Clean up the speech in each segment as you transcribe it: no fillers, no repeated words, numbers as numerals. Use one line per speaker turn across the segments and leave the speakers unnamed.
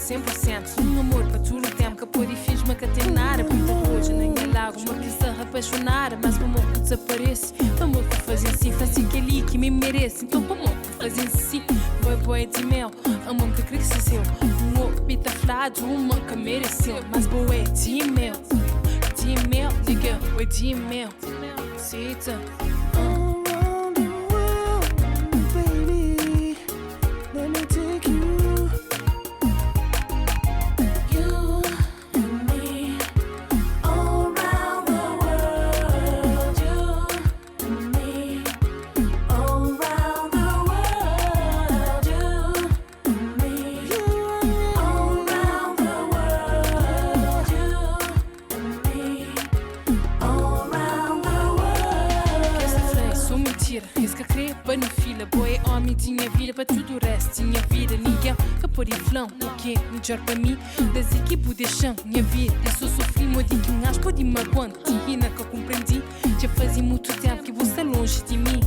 100%. Um amor para tudo o tempo que pôde e fiz-me catenar. Porque hoje nem é lago, uma bizarra apaixonada. Mas para amor que desaparece, para amor que fazem assim, faz que ali que me merece. Então para amor que fazem assim, boy de mel, amor que queria que se seu. Um outro tá flado, uma que mereceu. Mas boy de mel, diga, oi de mel, cita. Na fila, boy, homem, tinha vida para tudo o resto, tinha vida, ninguém que pôr inflão, o que é melhor para mim, das equipes de chão, minha vida, eu só sofri, modi que um acho pode me aguentar, tinha que eu compreendi, já fazia muito tempo que você longe de mim,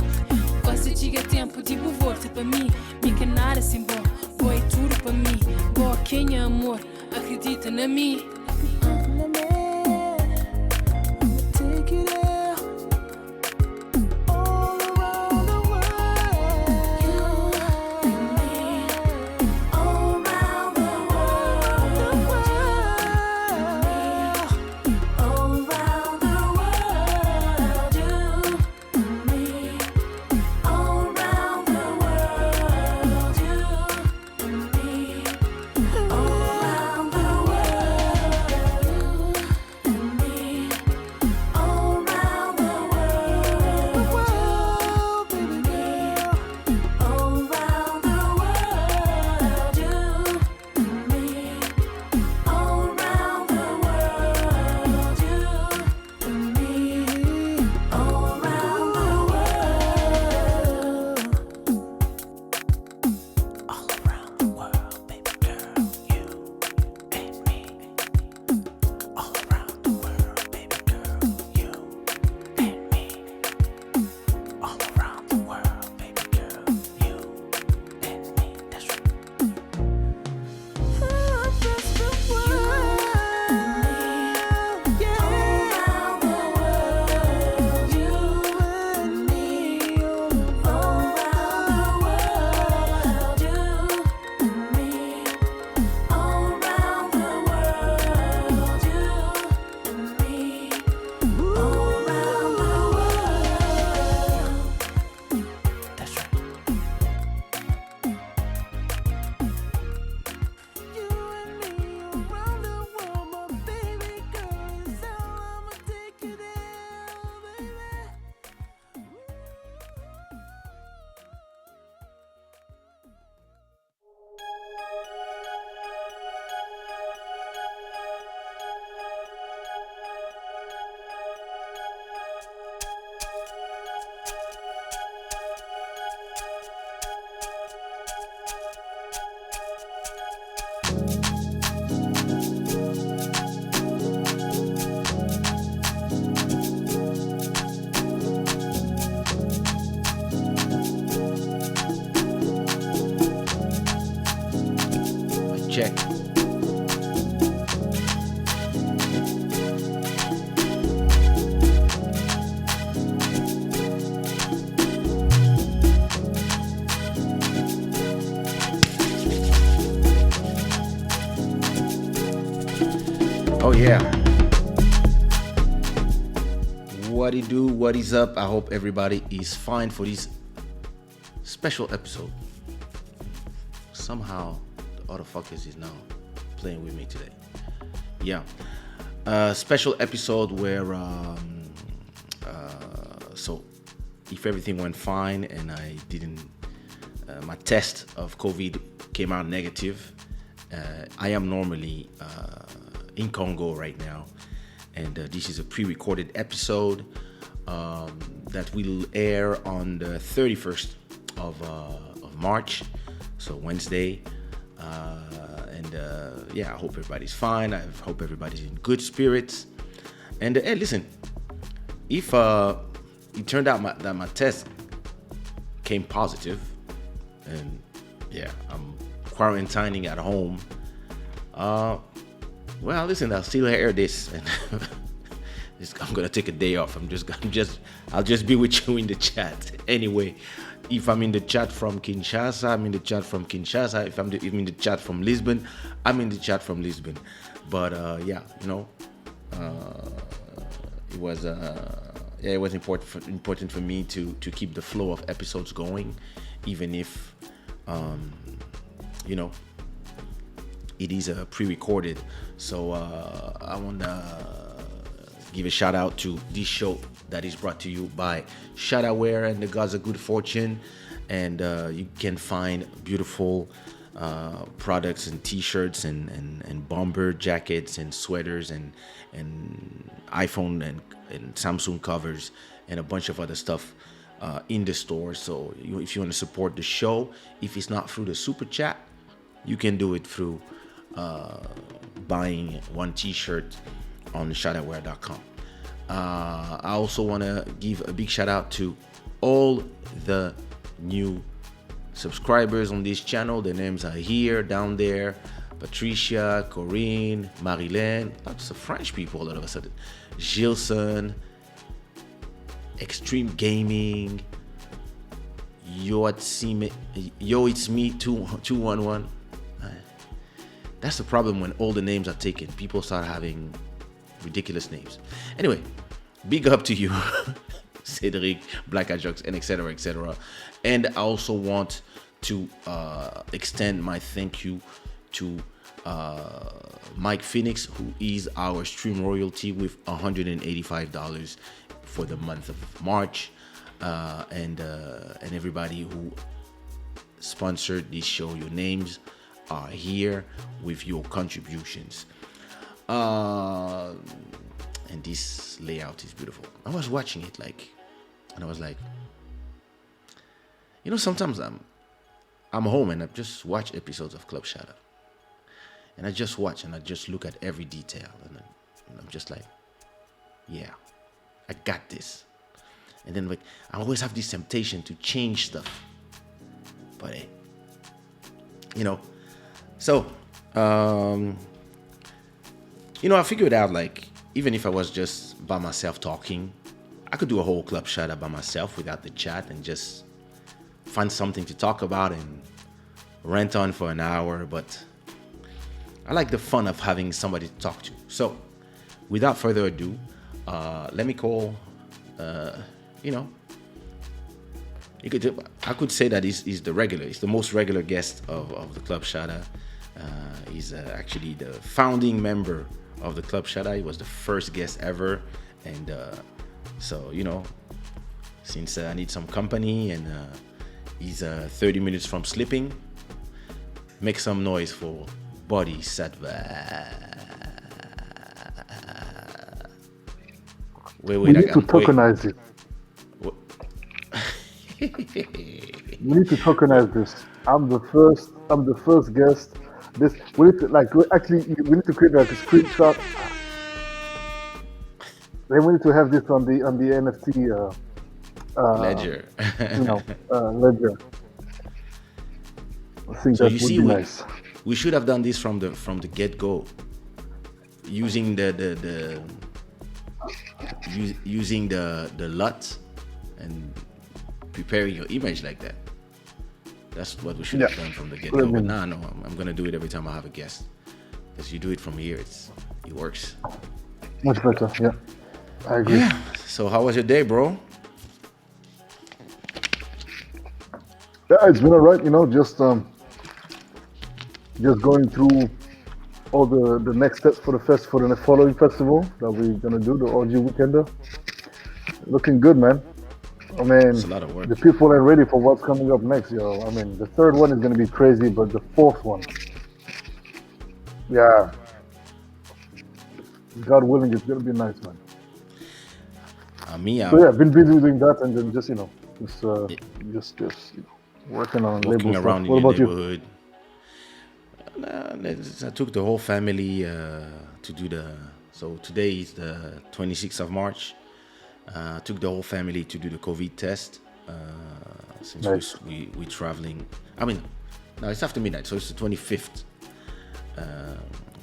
gosto de ter tempo, digo volta para mim, me canar assim bom, boy, tudo para mim, boy, quem é amor, acredita na mim.
Check. Oh yeah. What it do? What is up? I hope everybody is fine for this special episode. Somehow the other fuckers is now playing with me today. Yeah. Special episode where so if everything went fine and I didn't my test of COVID came out negative, I am normally in Congo right now, and this is a pre-recorded episode that will air on the 31st of March, so Wednesday. Yeah, I hope everybody's fine. I hope everybody's in good spirits. And hey, listen, if it turned out that my test came positive, and yeah, I'm quarantining at home Well, listen, I'll still hear this, and I'm gonna take a day off. I'll just be with you in the chat. Anyway, if I'm in the chat from Kinshasa, I'm in the chat from Kinshasa. If I'm in the chat from Lisbon, I'm in the chat from Lisbon. But yeah, it was important for me to keep the flow of episodes going, even if it is pre-recorded. So I want to give a shout out to this show that is brought to you by Shada and the Gods of Good Fortune, and you can find beautiful products and t-shirts and bomber jackets and sweaters and iPhone and Samsung covers and a bunch of other stuff in the store. So if you want to support the show, if it's not through the super chat, you can do it through buying one t-shirt on shadaware.com. I also want to give a big shout out to all the new subscribers on this channel. The names are here, down there. Patricia, Corinne, Marilyn, lots of French people all of a sudden. Gilson, Extreme Gaming, Yo It's Me 211. That's the problem when all the names are taken. People start having ridiculous names. Anyway, big up to you, Cedric, Black Ajax, and etc. etc. And I also want to extend my thank you to Mike Phoenix, who is our stream royalty with $185 for the month of March, and everybody who sponsored this show. Your names are here with your contributions. And this layout is beautiful. I was watching it and I was like, sometimes I'm home and I just watch episodes of Club Shada, and I just watch and I just look at every detail, and I'm just like, yeah, I got this. And then I always have this temptation to change stuff, but hey, so I figured out, even if I was just by myself talking, I could do a whole Club Shada by myself without the chat and just find something to talk about and rant on for an hour. But I like the fun of having somebody to talk to. So without further ado, let me call, I could say that he's the regular. He's the most regular guest of the Club Shada. He's actually the founding member of the Club Shada. He was the first guest ever. And so, since I need some company and he's 30 minutes from sleeping, make some noise for Boddhi Satva.
We need to tokenize it. We need to tokenize this. I'm the first guest. This we need to we need to create a screenshot. Then we need to have this on the NFT
ledger.
Ledger. I think
so
that
you
would
see,
be nice.
We should have done this from the get-go, using the LUT and preparing your image like that. That's what we should have done from the get-go. But no, I'm gonna do it every time I have a guest, because you do it from here, it works
much better. Yeah, I agree.
Yeah. So how was your day, bro?
Yeah, it's been alright. Just going through all the next steps for the following festival that we're gonna do, the OG Weekender. Looking good, man. I mean,
It's a lot of work.
the people are ready for what's coming up next, yo. I mean, the third one is gonna be crazy, but the fourth one, yeah, God willing, it's gonna be nice, man.
Me,
So yeah, been busy doing that, and then just working on
walking
label
around
stuff.
in
What
your
about you?
neighborhood. I took the whole family to do so today is the 26th of March. Took the whole family to do the COVID test, since
Nice.
we're traveling. I mean, no, it's after midnight, so it's the 25th.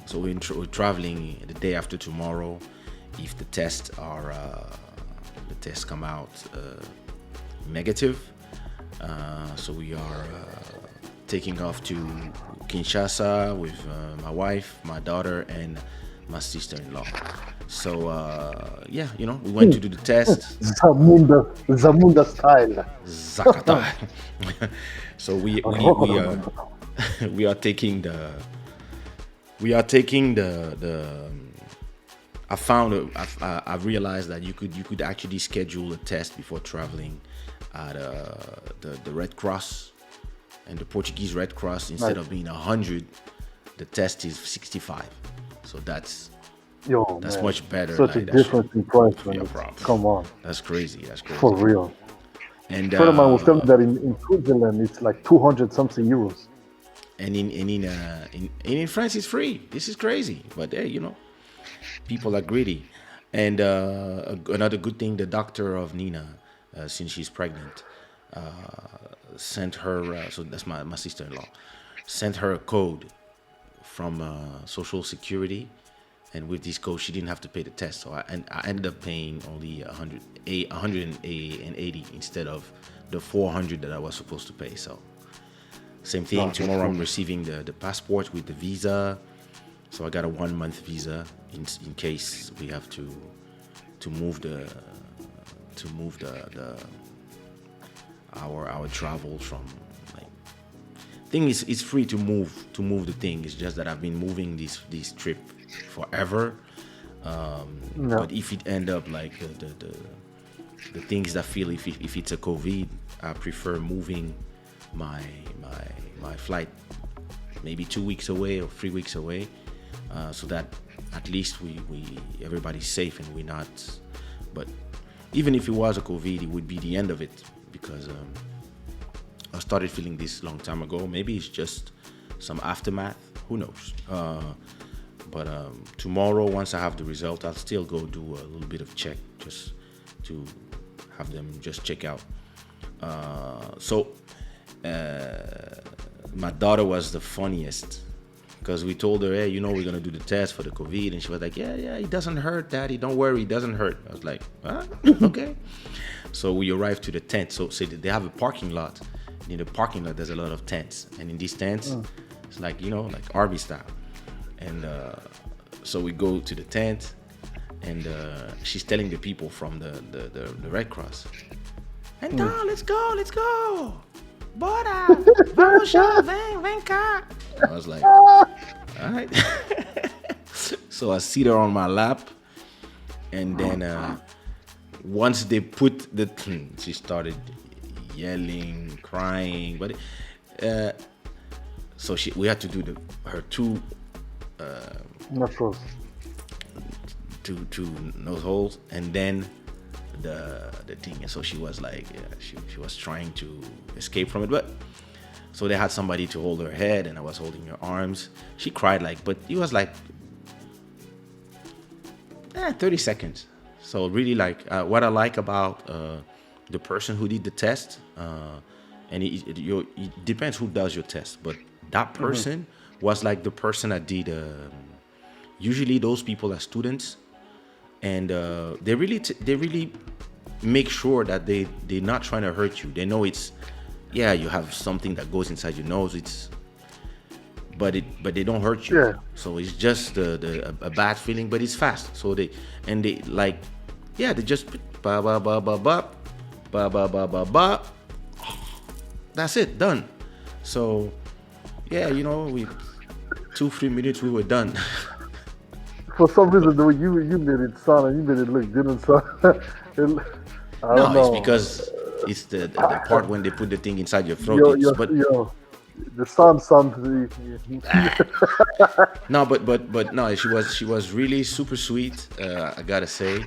So we're traveling the day after tomorrow. If the tests come out negative, so we are taking off to Kinshasa with my wife, my daughter, and my sister-in-law. So we went to do the test.
Zamunda style.
Zakata. So we we are taking the I realized that you could actually schedule a test before traveling at the Red Cross, and the Portuguese Red Cross, instead of being 100, the test is 65. So that's
Man,
much better.
Such a difference in price, man. Come on.
That's crazy.
For real.
And
A friend of mine was telling me that in Switzerland it's like 200 something euros.
And in France it's free. This is crazy. But hey, people are greedy. And another good thing, the doctor of Nina, since she's pregnant, sent her. So that's my sister-in-law. Sent her a code from Social Security, and with this code she didn't have to pay the test. So I ended up paying only 180 instead of the 400 that I was supposed to pay. So same thing. Tomorrow I'm receiving the passport with the visa. So I got a 1 month visa in case we have to move our travel from, like, thing is, it's free to move the thing. It's just that I've been moving this trip forever. But if it end up like the things that feel, if it's a COVID, I prefer moving my flight maybe 2 weeks away or 3 weeks away, so that at least we everybody's safe and we're not. But even if it was a COVID, it would be the end of it, because I started feeling this long time ago. Maybe it's just some aftermath, who knows. But tomorrow, once I have the result, I'll still go do a little bit of check, just to have them just check out. My daughter was the funniest, because we told her, hey, we're gonna do the test for the COVID, and she was like, yeah, it doesn't hurt, Daddy, don't worry, it doesn't hurt. I was like, huh? Okay. So we arrived to the tent. So they have a parking lot. In the parking lot, there's a lot of tents, and in these tents, it's like, like Arby style. And so we go to the tent, and she's telling the people from the Red Cross, então, let's go. Bora! Vamos já, vem cá. I was like, all right. So I sit her on my lap, and then once they put she started yelling, crying, but so we had to do her two nose holes, and then the thing. And so she was like, she was trying to escape from it, but so they had somebody to hold her head, and I was holding her arms. She cried, but it was like 30 seconds. So really, what I like about the person who did the test, and it depends who does your test, but that person was like the person that did. Usually those people are students, and they really make sure that they're not trying to hurt you. They know you have something that goes inside your nose. But they don't hurt you. Yeah. So it's just a bad feeling, but it's fast. So they just ba ba ba ba ba ba ba ba ba ba. That's it, done. So we 2-3 minutes we were done.
For some reason, though, you made it sound and you made it look didn't sound. I don't know.
It's because it's the part when they put the thing inside your throat.
The sound.
No, but no, she was really super sweet. I gotta say,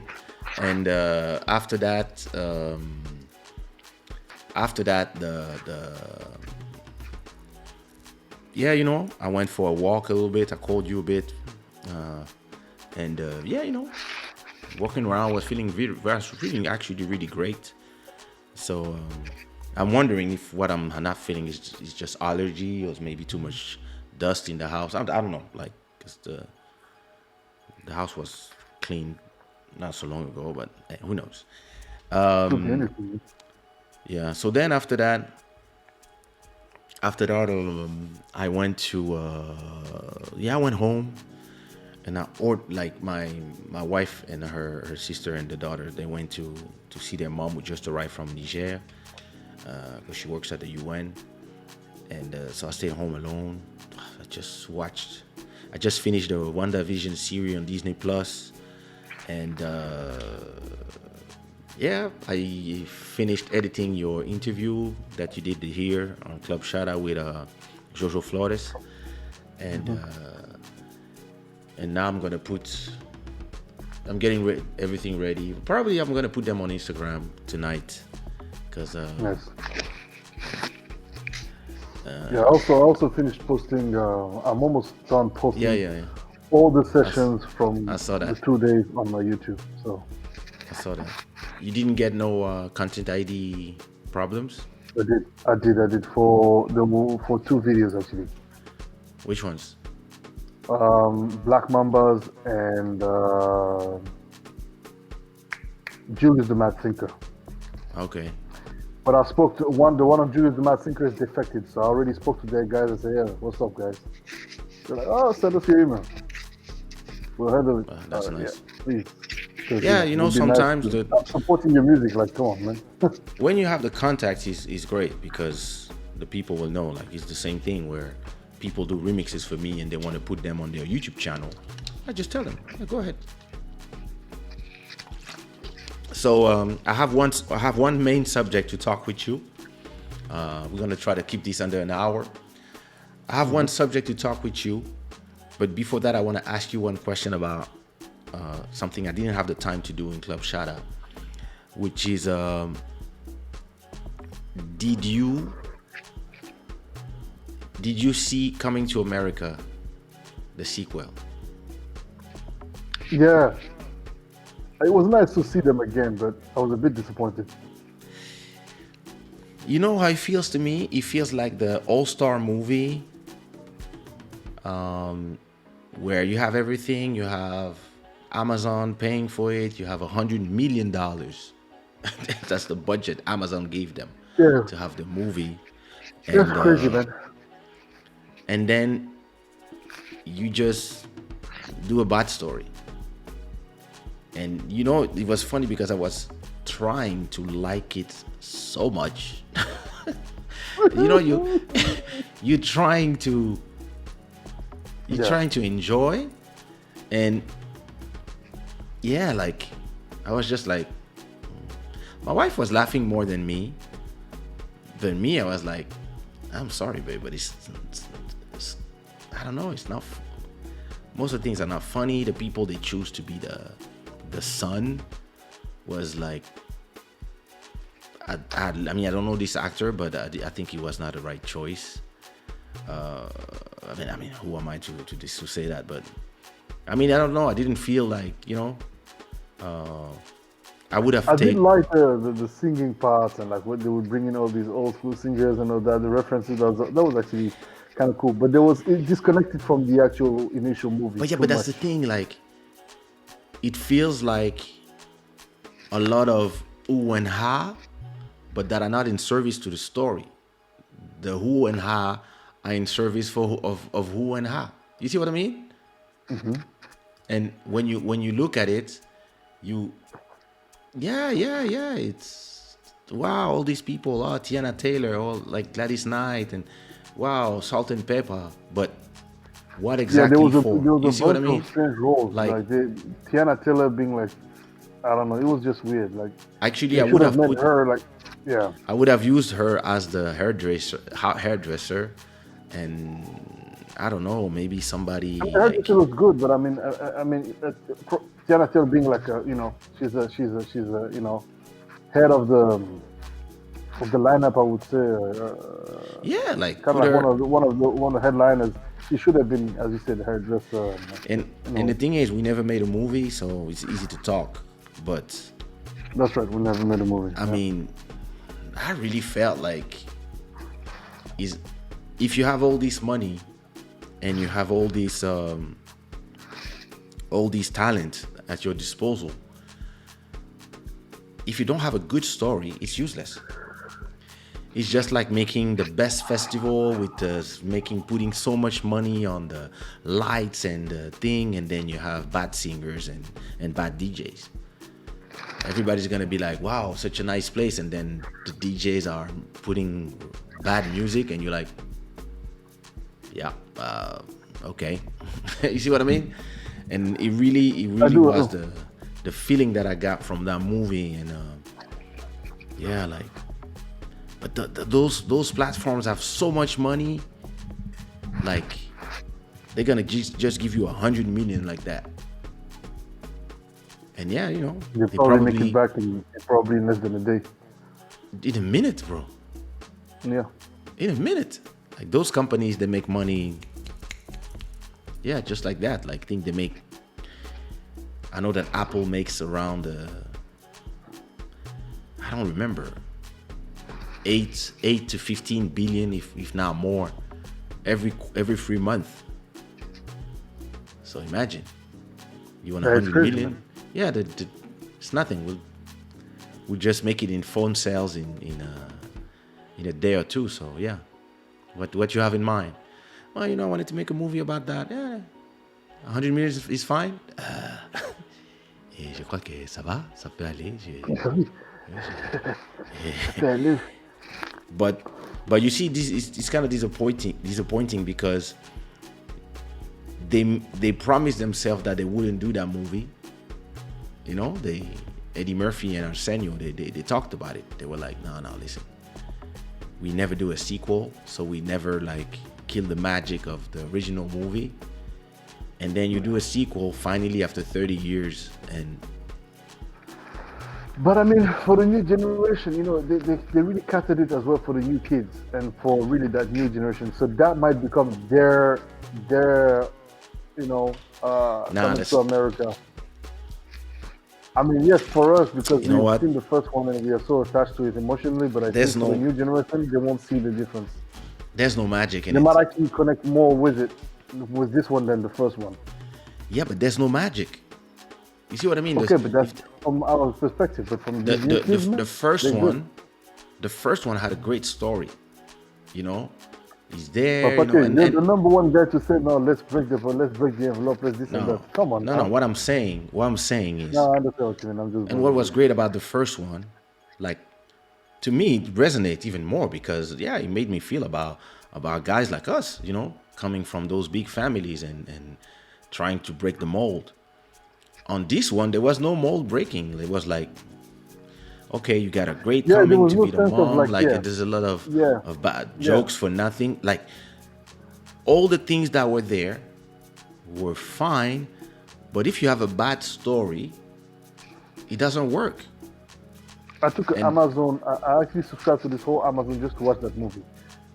and after that, I went for a walk a little bit. I called you a bit. Walking around was feeling actually really great. So I'm wondering if what I'm not feeling is just allergy, or maybe too much dust in the house. I don't know. because the house was cleaned not so long ago, but who knows?
Could be anything.
Yeah. So then after that, I went to I went home, and like my wife and her sister and the daughter, they went to see their mom who just arrived from Niger, because she works at the UN, and so I stayed home alone. I just finished the WandaVision series on Disney Plus, and I finished editing your interview that you did here on Club Shada with Jojo Flores, and now I'm getting everything ready. Probably I'm gonna put them on Instagram tonight, because
Nice. I also finished posting. I'm almost done posting.
Yeah.
All the sessions from
I saw that.
the 2 days on my YouTube. So
I saw that. You didn't get no content ID problems?
I did for 2 videos actually.
Which ones?
Black Mambas and Julius the Mad Thinker.
Okay.
But I spoke to the one on Julius the Mad Thinker is defected, so I already spoke to their guys and said, yeah, what's up guys? They're like, oh, send us your email. We'll handle it.
That's nice.
Yeah, please.
Yeah, sometimes
I'm supporting your music, like, come on, man.
when you have the contacts is great, because the people will know. Like, it's the same thing where people do remixes for me and they want to put them on their YouTube channel. I just tell them, yeah, go ahead. So I have one main subject to talk with you. We're gonna try to keep this under an hour. I have one subject to talk with you, but before that, I want to ask you one question about something I didn't have the time to do in Club Shada, which is, did you see Coming to America, the sequel?
Yeah. It was nice to see them again, but I was a bit disappointed.
You know how it feels to me? It feels like the All-Star movie, where you have everything. You have Amazon paying for it. You have $100 million. That's the budget Amazon gave them to have the movie. And,
That's crazy, man.
And then you just do a bad story. And it was funny because I was trying to like it so much. You're trying to enjoy, and like I was just like, my wife was laughing more than me. I was like, I'm sorry, babe, but it's I don't know. It's not. Most of the things are not funny. The people they choose to be the son was like, I don't know this actor, but I think he was not the right choice. I mean, who am I to say that? But I mean, I don't know. I didn't feel like, I would have.
I did like the singing parts, and like when they would bring in all these old school singers and all that. The references that was actually kind of cool. But it disconnected from the actual initial movie.
But that's the thing. Like, it feels like a lot of ooh and ha, but that are not in service to the story. The who and ha are in service of who and ha. You see what I mean?
Mm-hmm.
And when you look at it, it's wow, all these people, Tiana Taylor, all like Gladys Knight, and wow, Salt and Pepper, but what exactly for?
There was
you
a
see what I
bunch
mean?
of strange roles, like Tiana Taylor being like, I don't know, it was just weird. Like,
actually, I would have
put her like, yeah.
I would have used her as the hairdresser, and I don't know, maybe somebody.
The hairdresser was good, but I mean, Tiana Taylor being like she's a head of the lineup, I would say.
Like
kind of like one of the headliners. She should have been, as you said, the hairdresser.
And the thing is, we never made a movie, so it's easy to talk. But
that's right, we never made a movie.
I mean, I really felt like if you have all this money and you have all these all these talents at your disposal. If you don't have a good story, it's useless. It's just like making the best festival with putting so much money on the lights and the thing, and then you have bad singers and bad DJs. Everybody's gonna be like, wow, such a nice place, and then the DJs are putting bad music, and you're like, yeah, okay. You see what I mean? And it really was the feeling that I got from that movie, and yeah, like. But those platforms have so much money, like they're gonna just give you 100 million like that. And yeah, you know,
they probably make it back in probably less than a day.
In a minute, bro.
Yeah.
In a minute. Like those companies, they make money. Yeah, just like that. Like I think they make. I know that Apple makes around. I don't remember. 8 to 15 billion, if not more, every 3 months. So imagine, you want 100 million? Man. Yeah, it's nothing. We'll just make it in phone sales in a day or two. So yeah, what you have in mind? Well, you know, I wanted to make a movie about that. Yeah, 100 million is fine. Et je crois que ça va, ça peut aller. But you see, this it's kind of disappointing because they promised themselves that they wouldn't do that movie. You know, Eddie Murphy and Arsenio, they talked about it. They were like, no, listen, we never do a sequel, so we never like kill the magic of the original movie. And then you do a sequel finally after 30 years and.
But I mean, for the new generation, you know, they really catered it as well for the new kids and for really that new generation. So that might become their you know, coming to America. I mean, yes, for us, because we've seen the first one and we are so attached to it emotionally, but I think for the new generation, they won't see the difference.
There's no magic in it.
They might actually connect more with this one than the first one.
Yeah, but there's no magic. You see what I mean?
Okay, but that's from our perspective. But from
the first one had a great story. You know, he's there.
But okay, you're the number one guy to say no. Let's break the envelope. Let's this and that. Come on.
No. What I'm saying is.
No, I understand what you mean. I'm just.
And what was great about the first one, like, to me, it resonates even more because it made me feel about guys like us. You know, coming from those big families and trying to break the mold. On this one, there was no mold breaking. It was like, okay, you got a great coming to be the mom. There's a lot of bad jokes for nothing. Like, all the things that were there were fine, but if you have a bad story, it doesn't work.
I took Amazon. I actually subscribed to this whole Amazon just to watch that movie.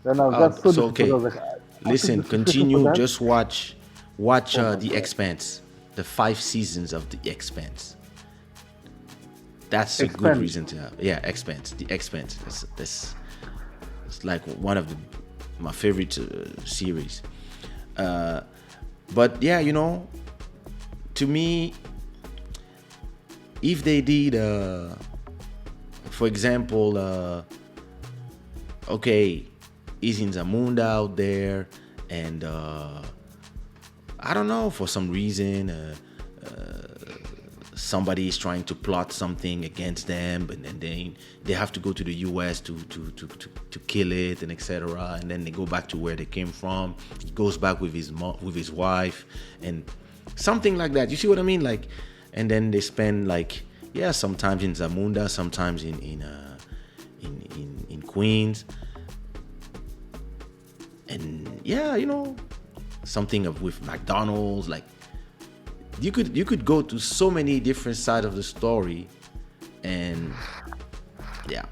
Then I got so
okay.
I was like,
listen, continue. Just watch The Expanse. The 5 seasons of The Expanse. That's a good reason to have. Yeah, Expanse. The Expanse. It's like one of my favorite series. But yeah, you know, to me, if they did, for example, okay, is in Zamunda out there and. I don't know, for some reason, somebody is trying to plot something against them, but then they have to go to the US to kill it and etc. And then they go back to where they came from. He goes back with his wife and something like that. You see what I mean? Like, and then they spend sometimes in Zamunda, sometimes in Queens, and you know. Something with McDonald's, like you could go to so many different sides of the story, and I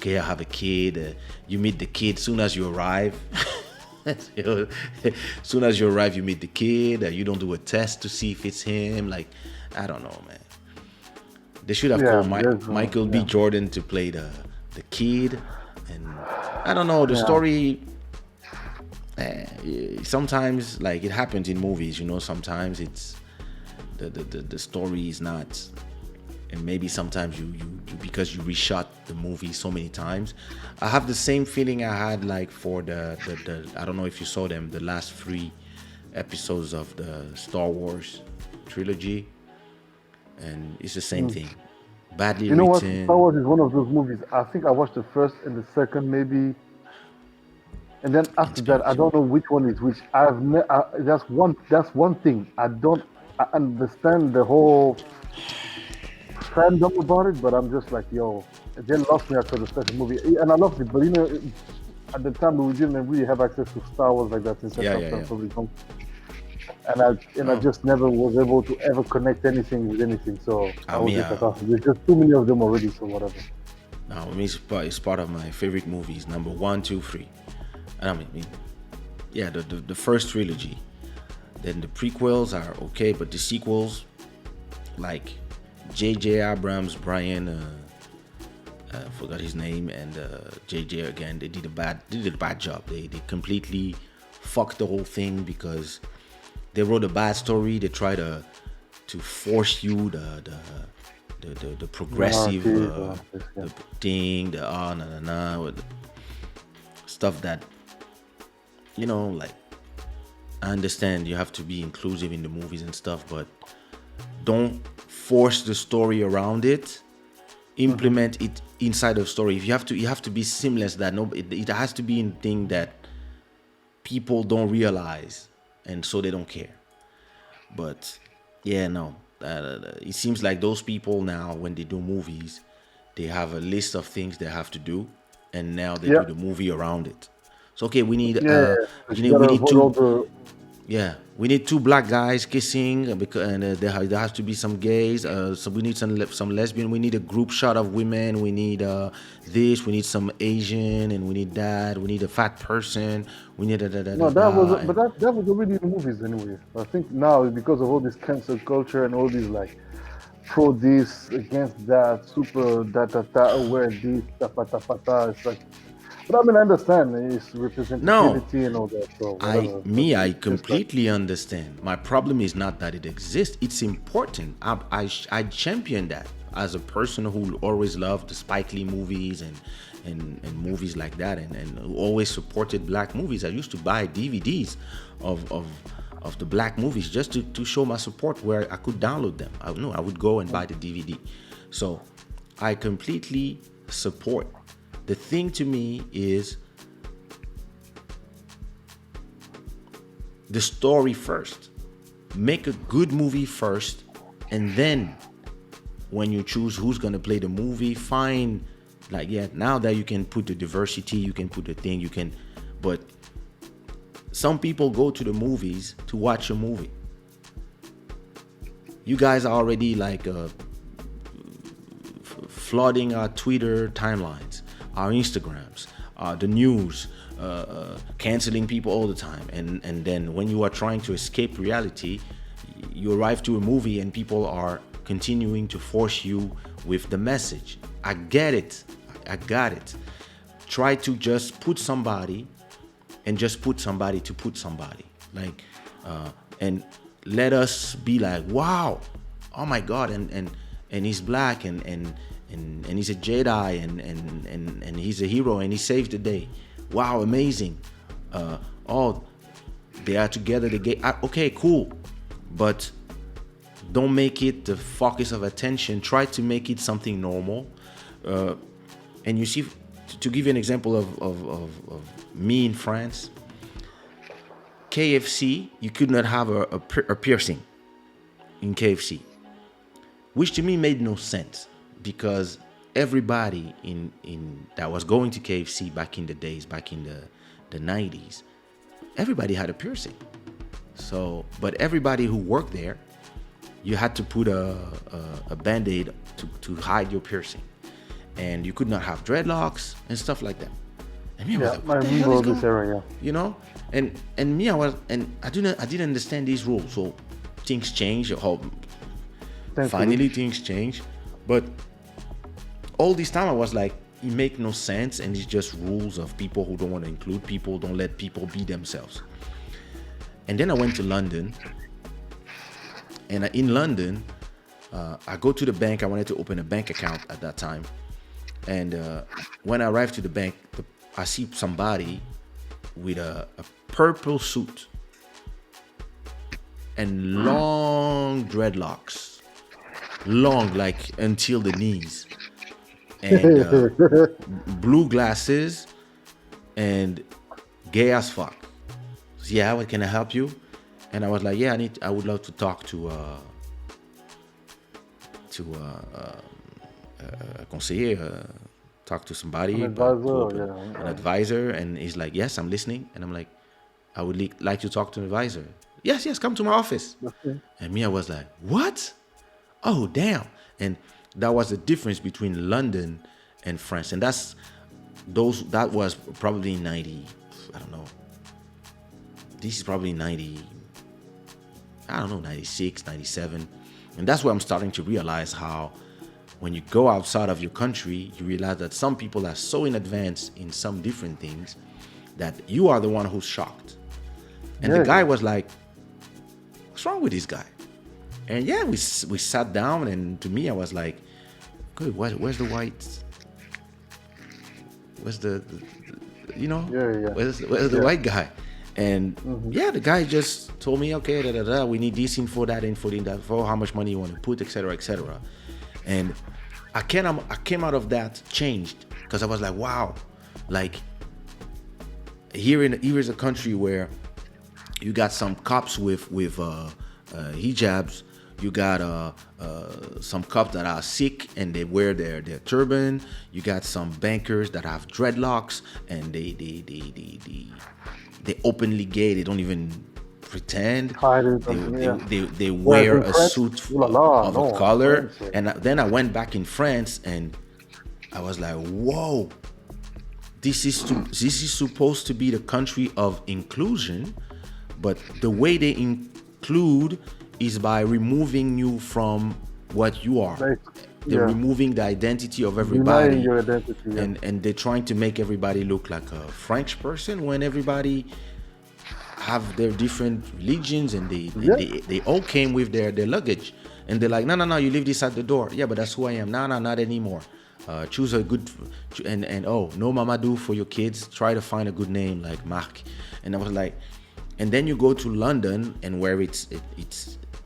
have a kid. You meet the kid soon as you arrive. Soon as you arrive, you meet the kid. You don't do a test to see if it's him. Like, I don't know, man. They should have called Michael B. Jordan to play the kid, and I don't know the story. sometimes like it happens in movies, you know, sometimes it's the story is not, and maybe sometimes you because you reshot the movie so many times. I have the same feeling I had like for the I don't know if you saw them, the last 3 episodes of the Star Wars trilogy, and it's the same thing, badly
You know what?
written.
Star Wars is one of those movies. I think I watched the first and the second, maybe, and then after that, I don't know which one is which. That's one thing I don't. I understand the whole fandom about it, but I'm just like, yo, they lost me after the second movie, and I loved it. But you know, at the time we didn't really have access to Star Wars like that since and I just never was able to ever connect anything with anything. So I was just like, oh, there's just too many of them already, so whatever.
Now, I mean, it's part of my favorite movies, number 1, 2, 3. And I mean, yeah, the first trilogy. Then the prequels are okay, but the sequels, like J.J. Abrams, Brian, forgot his name, and J.J. again, they did a bad job. They completely fucked the whole thing because they wrote a bad story. They try to force you the progressive the thing, with stuff that, you know, like, I understand you have to be inclusive in the movies and stuff, but don't force the story around it. Implement it inside of story. If you have to be seamless. That it has to be a thing that people don't realize, and so they don't care. But yeah, no, it seems like those people now, when they do movies, they have a list of things they have to do, and now they do the movie around it. So okay, we need we need 2 black guys kissing, because and there has to be some gays. So we need some lesbian. We need a group shot of women. We need this. We need some Asian, and we need that. We need a fat person. We need
that was already in the movies anyway. I think now, because of all this cancel culture and all these like pro this against that, super wear this, it's like. But I mean, I understand it's representativity and all that. So
I completely understand. My problem is not that it exists. It's important. I champion that as a person who always loved the Spike Lee movies and movies like that, and who always supported black movies. I used to buy DVDs of the black movies just to show my support where I could download them. I would go and buy the DVD. So I completely support. The thing to me is the story first. Make a good movie first, and then when you choose who's going to play the movie, find, like, now that you can put the diversity, you can put the thing, but some people go to the movies to watch a movie. You guys are already like flooding our Twitter timelines, our Instagrams, the news, canceling people all the time, and then when you are trying to escape reality, you arrive to a movie and people are continuing to force you with the message. I get it. I got it. Try to just put somebody, and just put somebody to put somebody, like, and let us be like, wow, oh my God, and he's black, and he's a Jedi, and he's a hero, and he saved the day. Wow, amazing. They are together. Okay, cool, but don't make it the focus of attention. Try to make it something normal. And you see, to give you an example of me in France, KFC, you could not have a piercing in KFC, which to me made no sense, because everybody in that was going to KFC back in the days, back in the 90s, everybody had a piercing. So, but everybody who worked there, you had to put a Band-Aid to hide your piercing, and you could not have dreadlocks and stuff like that. And me, I was like, what the hell is going on? You know, and me, I didn't understand these rules. So things change. Finally things change, but all this time I was like, it make no sense, and it's just rules of people who don't want to include people, don't let people be themselves. And then I went to London, and in London, I go to the bank. I wanted to open a bank account at that time, and when I arrived to the bank, I see somebody with a purple suit and long dreadlocks, long like until the knees, and blue glasses, and gay as fuck. So, yeah, what can I help you? And I was like, yeah, I would love to talk to a conseiller, talk to somebody,
An advisor,
an advisor. And he's like, yes, I'm listening. And I'm like, I would like to talk to an advisor. Yes, come to my office.
Okay.
And me, I was like, what? Oh, damn. And that was the difference between London and France. And that was probably 90, I don't know. This is probably 90, I don't know, 96, 97. And that's where I'm starting to realize how when you go outside of your country, you realize that some people are so in advance in some different things that you are the one who's shocked. And the guy was like, what's wrong with this guy? And yeah, we sat down, and to me, I was like, good, where's the white? Where's the where's the white guy? And the guy just told me, okay, we need this info, that info, that for how much money you want to put, etc., etc. And I came out of that changed, because I was like, wow, like here is a country where you got some cops with hijabs. You got some cops that are Sikh and they wear their turban. You got some bankers that have dreadlocks and they openly gay. They don't even pretend. They wear a suit of a color. And then I went back in France and I was like, whoa, this is supposed to be the country of inclusion, but the way they include is by removing you from what you are. They're removing the identity of everybody.
Denying your identity,
and they're trying to make everybody look like a French person when everybody have their different religions, and they all came with their luggage. And they're like, no, you leave this at the door. Yeah, but that's who I am. No, not anymore. Choose a good, and no Mamadou for your kids. Try to find a good name like Marc. And I was like, and then you go to London, and where it's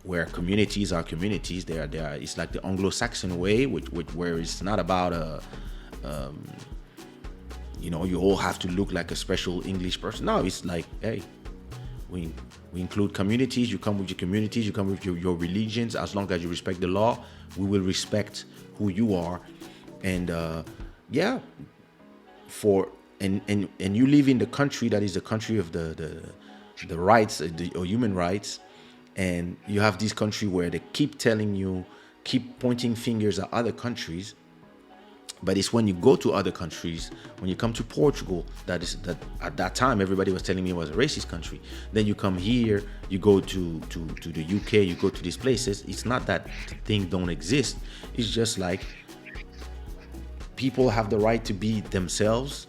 where communities are communities. They are. It's like the Anglo-Saxon way, where it's not about you all have to look like a special English person. No, it's like, hey, we include communities. You come with your communities. You come with your religions. As long as you respect the law, we will respect who you are. And and you live in the country that is the country of the rights, or human rights. And you have this country where they keep pointing fingers at other countries. But it's when you go to other countries, when you come to Portugal, that at that time everybody was telling me it was a racist country. Then you come here, you go to the UK, you go to these places. It's not that things don't exist. It's just like people have the right to be themselves,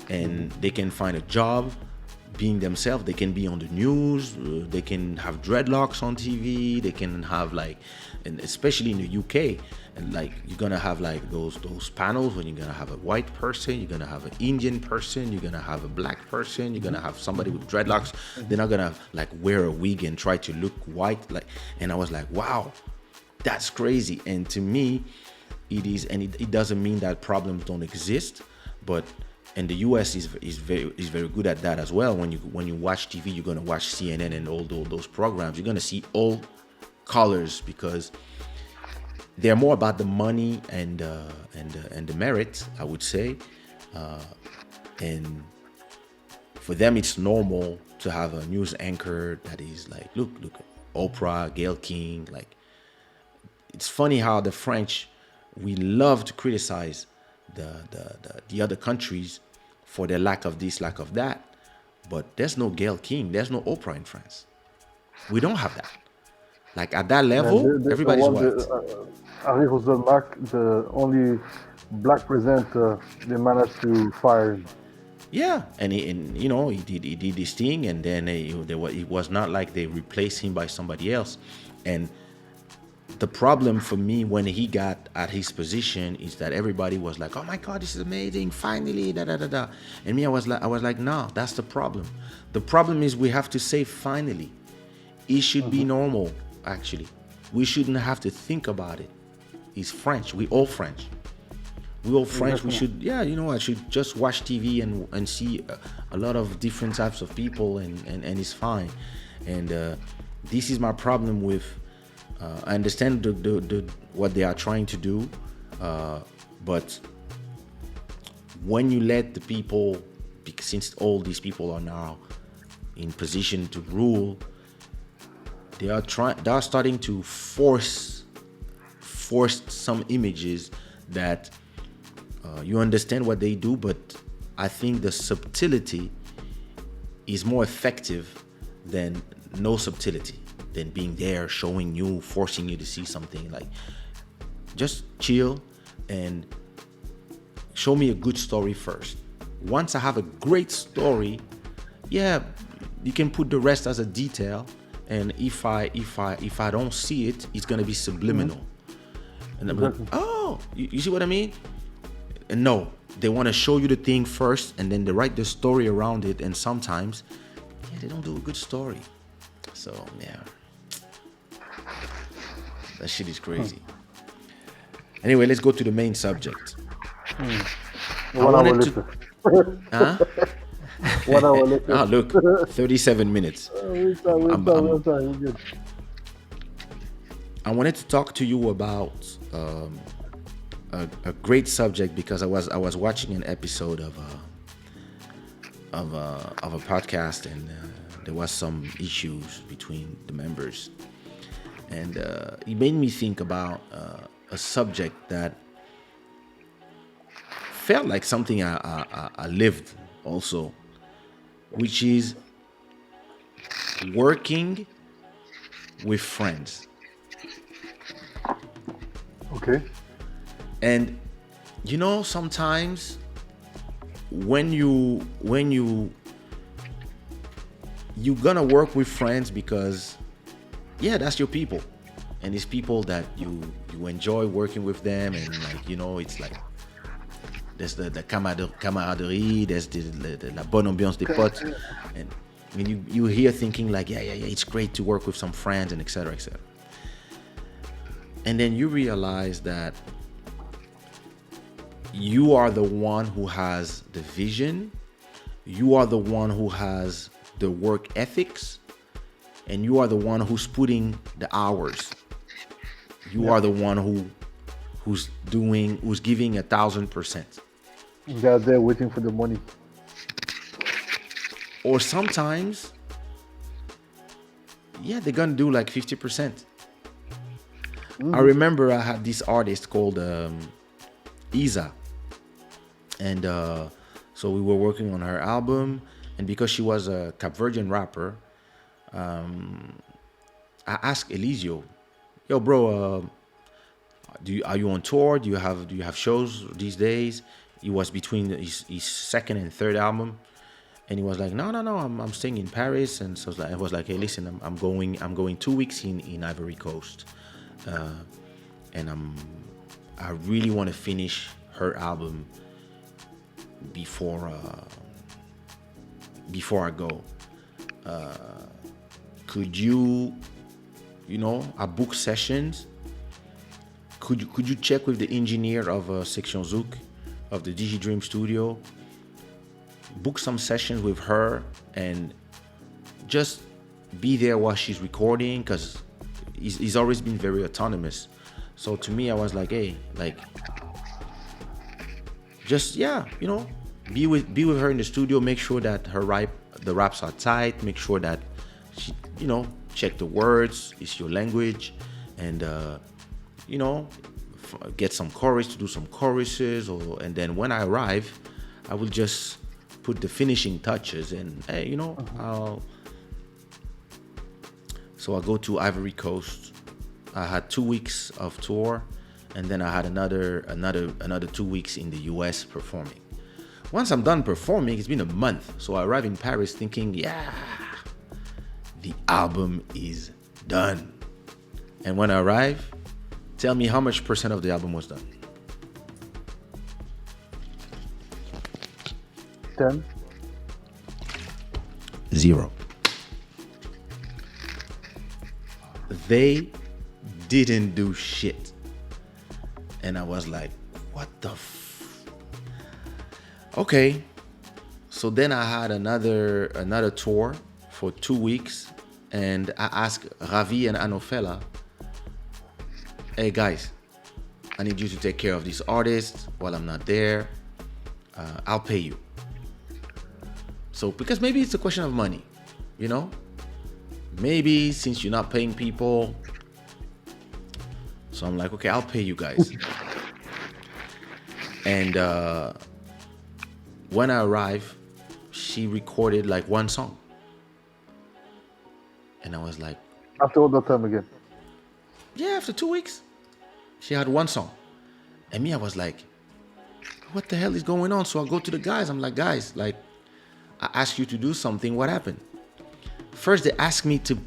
and they can find a job being themselves. They can be on the news, they can have dreadlocks on TV, they can have and especially in the UK, and you're gonna have those panels when you're gonna have a white person, you're gonna have an Indian person, you're gonna have a black person, you're gonna have somebody with dreadlocks. They're not gonna wear a wig and try to look white. And I was like, wow, that's crazy. And to me, it is, and it doesn't mean that problems don't exist, but and the US is very good at that as well. When you watch TV, you're gonna watch CNN and all those programs. You're gonna see all colors, because they're more about the money and the merit, I would say. And for them, it's normal to have a news anchor that is look, Oprah, Gayle King. It's funny how the French, we love to criticize the other countries for their lack of this, lack of that, but there's no Gayle King, there's no Oprah in France. We don't have that. At that level, everybody's white.
Henri Roselmack, the only black presenter, they managed to fire him.
Yeah, and he did this thing, and then it was not like they replaced him by somebody else. And the problem for me when he got at his position is that everybody was like, "Oh my God, this is amazing! Finally, da da da da." And me, I was like, "No, that's the problem. The problem is we have to say finally. It should be normal. Actually, we shouldn't have to think about it. He's French. We all French. We all French. We should, yeah, I should just watch TV and see a lot of different types of people, and it's fine. And this is my problem with. I understand what they are trying to do, but when you let the people, since all these people are now in position to rule, they are starting to force some images that you understand what they do, but I think the subtlety is more effective than no subtlety. Than being there, showing you, forcing you to see something. Like, just chill and show me a good story first. Once I have a great story, yeah, you can put the rest as a detail. And if I don't see it, it's gonna be subliminal. And I'm like, oh, you see what I mean? And no, they want to show you the thing first, and then they write the story around it. And sometimes, yeah, they don't do a good story. So yeah. That shit is crazy. Anyway, let's go to the main subject.
1 hour later.
Huh?
1 hour later.
Ah, look, 37 minutes.
We're good.
I wanted to talk to you about a great subject because I was watching an episode of a podcast, and there was some issues between the members. And it made me think about a subject that felt like something I lived also, which is working with friends.
Okay.
And sometimes when you're gonna work with friends because yeah, that's your people, and it's people that you enjoy working with them, and it's like there's the camaraderie, there's the la bonne ambiance des potes, and when you hear thinking like yeah, it's great to work with some friends and etc. And then you realize that you are the one who has the vision, you are the one who has the work ethics, and you are the one who's putting the hours. You are the one who's giving 1,000%.
They're there waiting for the money.
Or sometimes, yeah, they're gonna do like 50%. I remember I had this artist called Isa, and so we were working on her album, and because she was a Cap Verdean rapper, I asked Elisio, "Yo, bro, are you on tour? Do you have shows these days?" It was between his second and third album, and he was like, "No, I'm staying in Paris." And so I was like, "Hey, listen, I'm going 2 weeks in Ivory Coast, and I really want to finish her album before I go. Could you, I book sessions. Could you check with the engineer of Section Zouk, of the Digi Dream Studio, book some sessions with her and just be there while she's recording, because he's always been very autonomous." So to me, I was like, hey, like, just be with her in the studio, make sure that the raps are tight, make sure that she, check the words, it's your language, and get some chorus to do some choruses, and then when I arrive, I will just put the finishing touches, and hey, So I go to Ivory Coast. I had 2 weeks of tour, and then I had another 2 weeks in the US performing. Once I'm done performing, it's been a month. So I arrive in Paris thinking, yeah, the album is done. And when I arrive, tell me how much % of the album was done.
10.
0. They didn't do shit. And I was like, what the okay. So then I had another tour for 2 weeks, and I asked Ravi and Anofela, hey guys, I need you to take care of these artists while I'm not there. I'll pay you. So because maybe it's a question of money, you know? Maybe since you're not paying people. So I'm like, okay, I'll pay you guys. And when I arrived, she recorded like one song. And I was like,
After all that time again?
yeah, after 2 weeks, she had one song. And me, I was like, what the hell is going on? So I go to the guys. I'm like, guys, like, I asked you to do something. What happened? First, they asked me to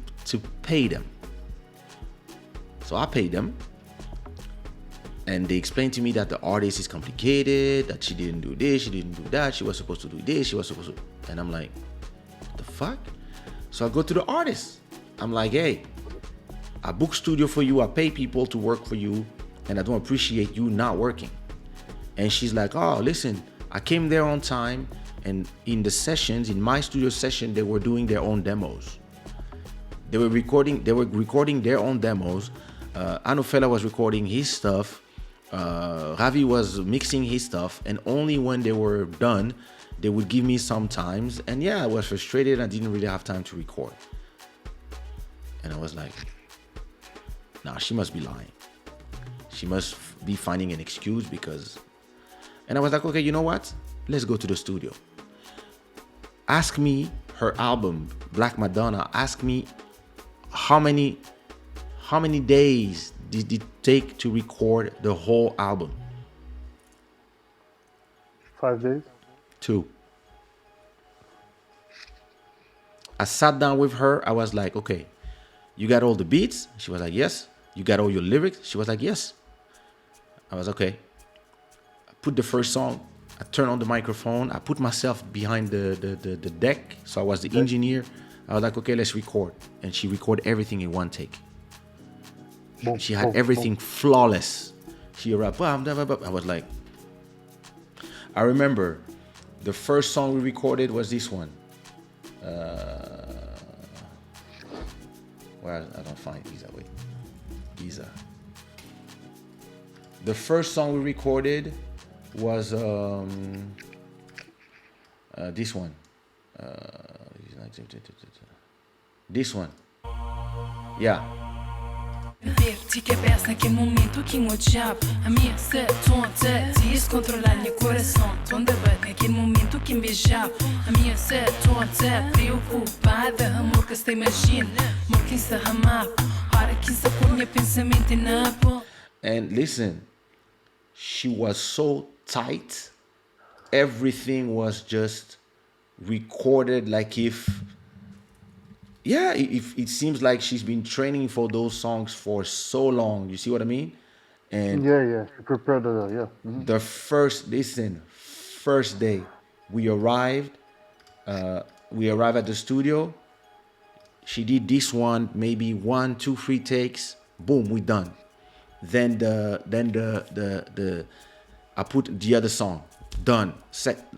pay them. So I paid them. And they explained to me that the artist is complicated, that she didn't do this, she didn't do that, she was supposed to do this, she was supposed to... And I'm like, what the fuck? So I go to the artist. I'm like, hey, I book studio for you, I pay people to work for you, and I don't appreciate you not working. And she's like, oh, listen, I came there on time, and in the sessions, in my studio session, they were doing their own demos. They were recording their own demos. Anofela was recording his stuff. Ravi was mixing his stuff, and only when they were done, they would give me some times. And yeah, I was frustrated. I didn't really have time to record. And I was like, nah, she must be lying. She must be finding an excuse because... And I was like, okay, you know what? Let's go to the studio. Ask me her album, Black Madonna. Ask me how many days did it take to record the whole album?
5 days?
2. I sat down with her. I was like, okay, you got all the beats? She was like, yes. You got all your lyrics? She was like, yes. I was okay. I put the first song. I turned on the microphone. I put myself behind the deck. So I was the engineer. I was like, okay, let's record. And she recorded everything in one take.
Boom,
She had
boom,
everything flawless. She arrived. I was like, I remember the first song we recorded was this one. Well, I don't find Giza. Wait, Giza. The first song we recorded was this one. This one. Yeah.
Ti que pensa naquele momento que me odiava. A minha ser tonta, descontrolar meu coração. Tonda bate naquele momento que me beijava. A minha ser tonta, preocupada. Amor que você imagina, amor que se amava. Hora que se põe meu pensamento na boca.
And listen, she was so tight. Everything was just recorded like if... Yeah, it seems like she's been training for those songs for so long. You see what I mean? And
Yeah. She prepared it, yeah. Mhm.
the first day we arrived at the studio. She did this one, maybe 1, 2, 3 takes. Boom, we done. Then I put the other song, done.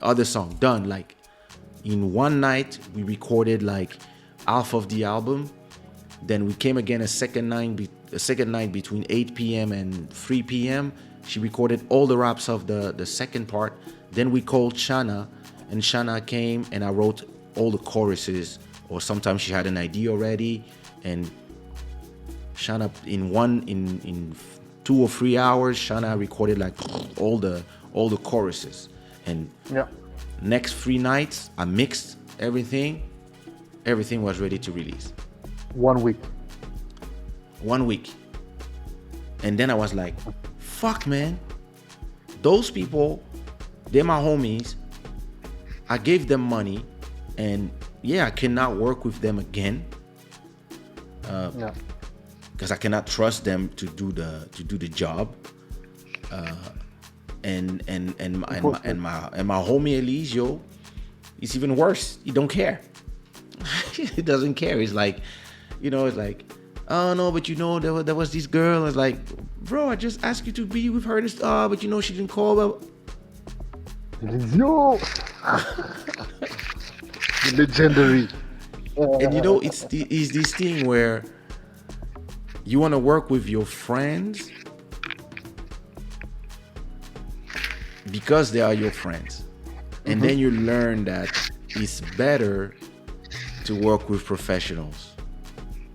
Other song, done. Like in one night, we recorded like half of the album. Then we came again a second night between 8 p.m. and 3 p.m. She recorded all the raps of the second part. Then we called Shana, and Shana came and I wrote all the choruses. Or sometimes she had an idea already, and Shana in 2 or 3 hours, Shana recorded like all the choruses. And
Yeah.
next 3 nights, I mixed everything. Everything was ready to release.
1 week.
1 week. And then I was like, fuck, man. Those people, they're my homies. I gave them money, and yeah, I cannot work with them again. Because I cannot trust them to do the job. And my homie Elisio, it's even worse. He don't care. He doesn't care. It's like, it's like, oh no, but there was this girl. It's like, bro, I just asked you to be with her. But she didn't call.
Elisio, legendary.
And it's this thing where you want to work with your friends because they are your friends. And then you learn that it's better to work with professionals.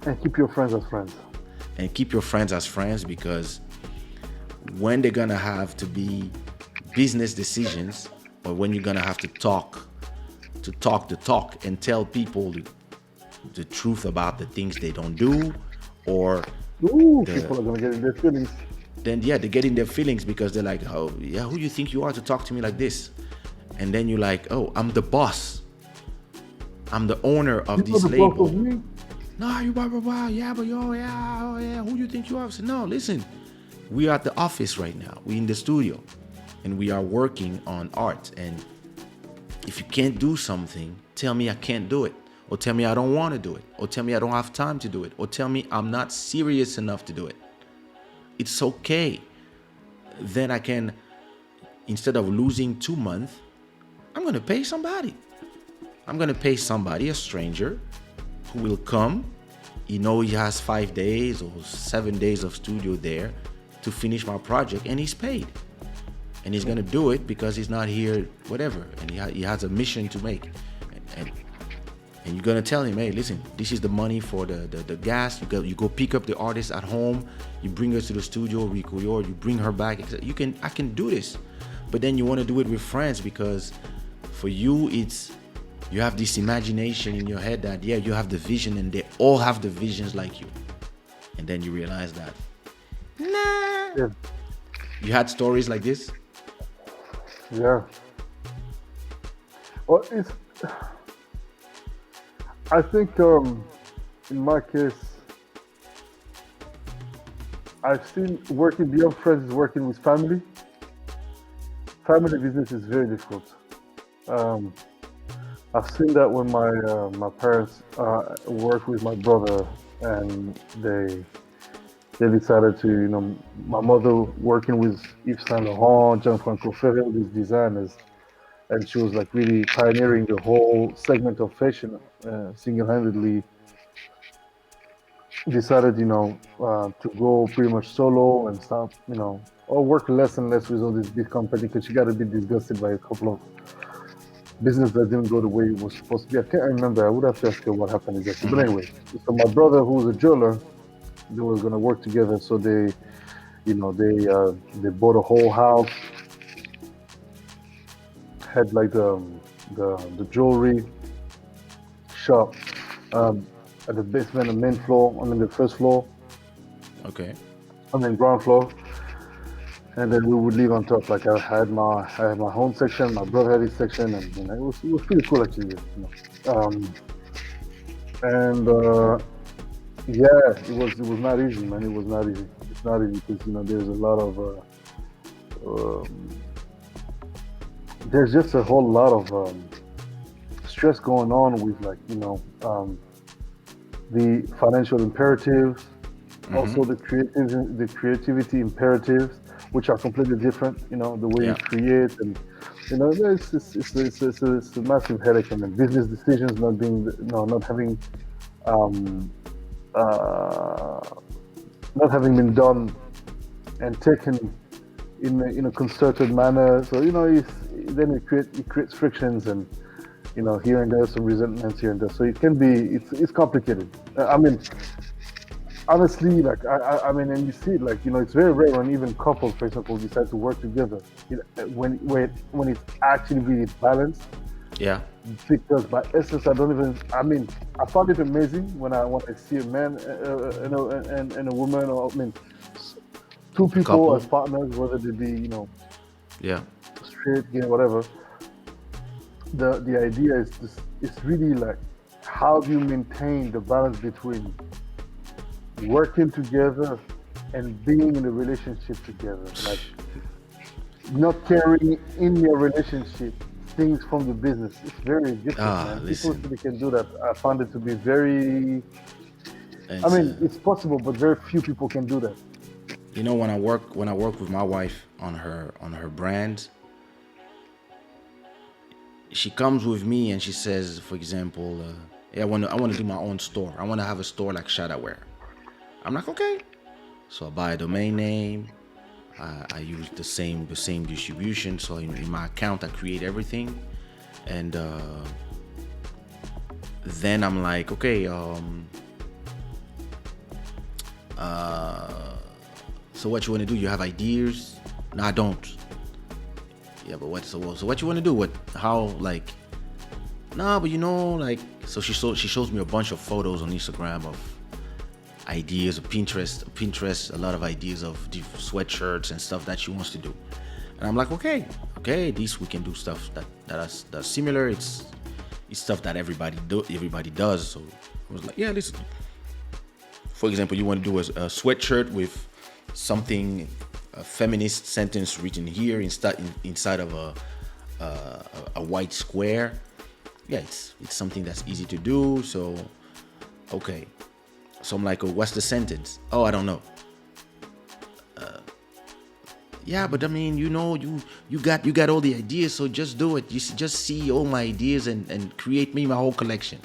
And keep your friends as friends.
And keep your friends as friends, because when they're going to have to be business decisions, or when you're going to have to talk the talk and tell people the truth about the things they don't do, or
people are going to get in their feelings.
Then they're getting their feelings, because they're like, oh yeah, who you think you are to talk to me like this? And then you're like, oh, I'm the boss. I'm the owner of this label. No, you blah blah blah. Yeah, but who you think you are? I said, no, listen. We are at the office right now. We're in the studio, and we are working on art. And if you can't do something, tell me I can't do it, or tell me I don't want to do it, or tell me I don't have time to do it, or tell me I'm not serious enough to do it. It's okay. Then I can, instead of losing 2 months, I'm going to pay somebody. I'm going to pay somebody, a stranger, who will come. He has 5 days or 7 days of studio there to finish my project, and he's paid. And he's going to do it because he's not here, whatever. And he has a mission to make. And you're going to tell him, hey, listen, this is the money for the gas. You go pick up the artist at home. You bring her to the studio, you bring her back. I can do this. But then you want to do it with friends, because for you, you have this imagination in your head that, yeah, you have the vision, and they all have the visions like you. And then you realize that, nah.
Yeah.
You had stories like this?
Yeah. Well, I think in my case, I've seen working beyond friends is working with family. Family business is very difficult. I've seen that when my parents worked with my brother, and they decided to, my mother working with Yves Saint Laurent, Gianfranco Ferré, these designers, and she was like really pioneering the whole segment of fashion, single-handedly. Decided, to go pretty much solo and stop, or work less and less with all this big company, because she got a bit disgusted by a couple of business that didn't go the way it was supposed to be. I can't remember. I would have to ask her what happened exactly. But anyway, so my brother, who was a jeweler, they were going to work together. So they bought a whole house, had like the jewelry shop at the basement, the main floor, the first floor.
Okay.
And then ground floor. And then we would live on top. Like I had my home section, my brother had his section, and it was pretty cool actually. Yeah, it was not easy, man. It was not easy. It's not easy because there's a lot of there's just a whole lot of stress going on with the financial imperatives, also the creativity imperatives, which are completely different. The way you create, and it's a massive headache. And then business decisions not having been done and taken in a concerted manner. So then it creates frictions, and here and there some resentments here and there. So it can be it's complicated. Honestly, and you see it, it's very rare when even couples, for example, decide to work together. When it's actually really balanced.
Yeah.
Because by essence, I found it amazing when I see a man and a woman, two
a
people
couple.
as partners, whether they be, you know,
Yeah.
straight, gay, whatever. The idea is this, it's really like, how do you maintain the balance between working together and being in a relationship together? Like, not carrying in your relationship things from the business. It's very difficult, man. People
Listen,
who can do that, I found it to be very. I
it's
mean, it's possible, but very few people can do that.
you know, when I work with my wife on her brand, she comes with me and she says, for example, yeah, I want to do my own store. I want to have a store like Shada wear. I'm like, okay. So I buy a domain name. I use the same distribution. So in my account, I create everything, and then I'm like, okay. So what you want to do? You have ideas? No, I don't. Yeah, but what? So what you want to do? What? How? Like? Nah, but like. So she shows me a bunch of photos on Instagram of ideas of Pinterest, a lot of ideas of sweatshirts and stuff that she wants to do. And I'm like, okay, this we can do stuff that's similar. It's stuff that everybody does. So I was like, yeah, this. For example, you want to do a sweatshirt with something, a feminist sentence written here inside of a white square. Yeah, it's something that's easy to do. So, okay. So I'm like, oh, what's the sentence? Oh, I don't know. Yeah, but I mean, you got all the ideas, so just do it. You just see all my ideas and create me my whole collection.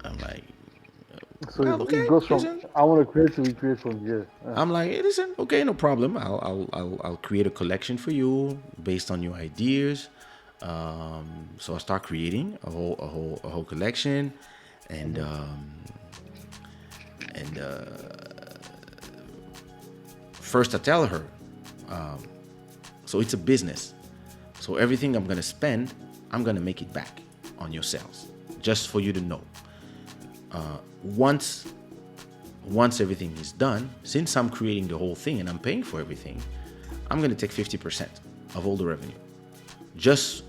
I'm like,
So
well, okay,
it goes from
listen.
I want to create to we create from here.
I'm like, hey, listen, okay, no problem. I'll create a collection for you based on your ideas. So I start creating a whole collection, and first I tell her, so it's a business. So everything I'm gonna spend, I'm gonna make it back on your sales, just for you to know. Once everything is done, since I'm creating the whole thing and I'm paying for everything, I'm gonna take 50% of all the revenue. Just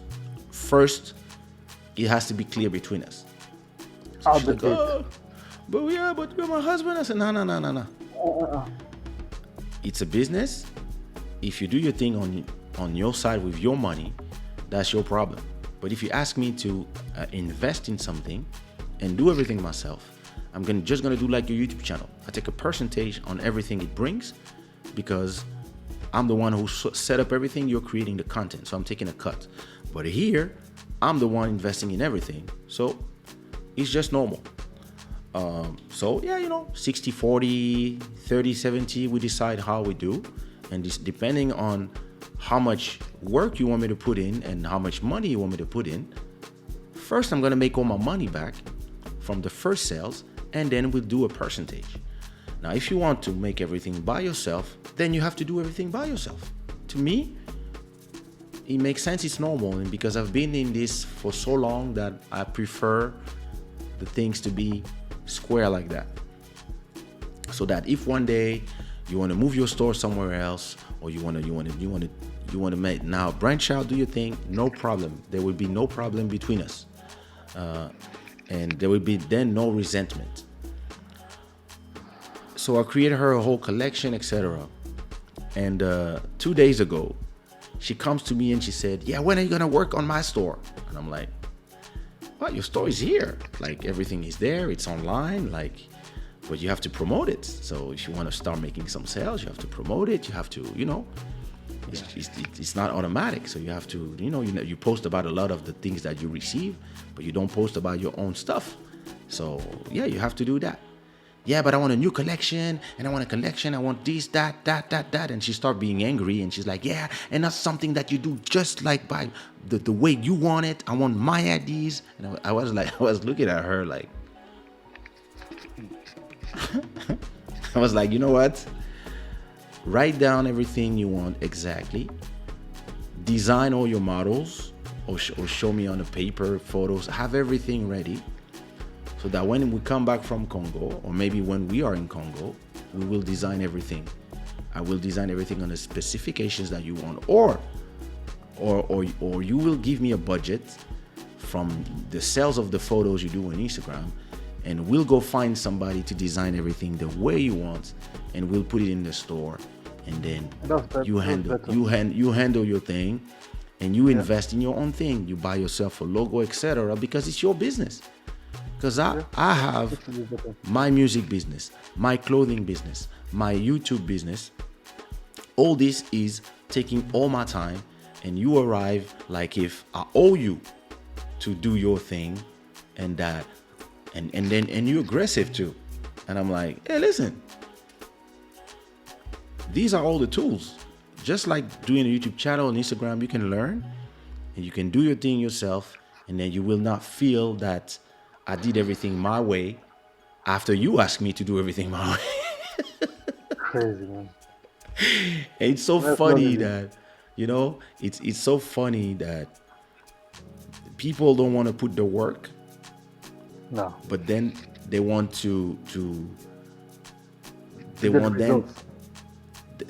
first, it has to be clear between us. So she's like, oh, but you're my husband. I said, no. It's a business. If you do your thing on your side with your money, that's your problem. But if you ask me to invest in something and do everything myself, I'm just gonna do like your YouTube channel. I take a percentage on everything it brings because I'm the one who set up everything. You're creating the content, so I'm taking a cut. But here, I'm the one investing in everything, so it's just normal. So yeah, 60-40, 30-70, we decide how we do. And this, depending on how much work you want me to put in and how much money you want me to put in, first I'm gonna make all my money back from the first sales, and then we'll do a percentage. Now, if you want to make everything by yourself, then you have to do everything by yourself. To me, it makes sense, it's normal, and because I've been in this for so long that I prefer the things to be square like that. So that if one day you want to move your store somewhere else, or you want to make now branch out, do your thing, no problem. There will be no problem between us, and there will be then no resentment. So I created her a whole collection, etc. And 2 days ago, she comes to me and she said, yeah, when are you gonna work on my store? And I'm like, well, your store is here. Like, everything is there, it's online, like, but you have to promote it. So if you want to start making some sales, you have to promote it. You have to, it's not automatic. So you have to, you post about a lot of the things that you receive, but you don't post about your own stuff. So yeah, you have to do that. Yeah, but I want a new collection, and I want a collection. I want this, that. And she started being angry, and she's like, yeah, and that's something that you do just like by the way you want it. I want my ideas. And I was looking at her like, I was like, you know what? Write down everything you want exactly. Design all your models, or show me on the paper, photos. Have everything ready, so that when we come back from Congo, or maybe when we are in Congo, we will design everything. I will design everything on the specifications that you want, or you will give me a budget from the sales of the photos you do on Instagram, and we'll go find somebody to design everything the way you want, and we'll put it in the store, and then you handle your thing, and you invest in your own thing. You buy yourself a logo, etc., because it's your business. Because I have my music business, my clothing business, my YouTube business. All this is taking all my time, and you arrive like if I owe you to do your thing, and that, and you're aggressive too. And I'm like, hey, listen, these are all the tools. Just like doing a YouTube channel on Instagram, you can learn and you can do your thing yourself, and then you will not feel that I did everything my way after you asked me to do everything my way.
Crazy, man.
It's so funny that, it's so funny that people don't want to put the work.
No.
But then they want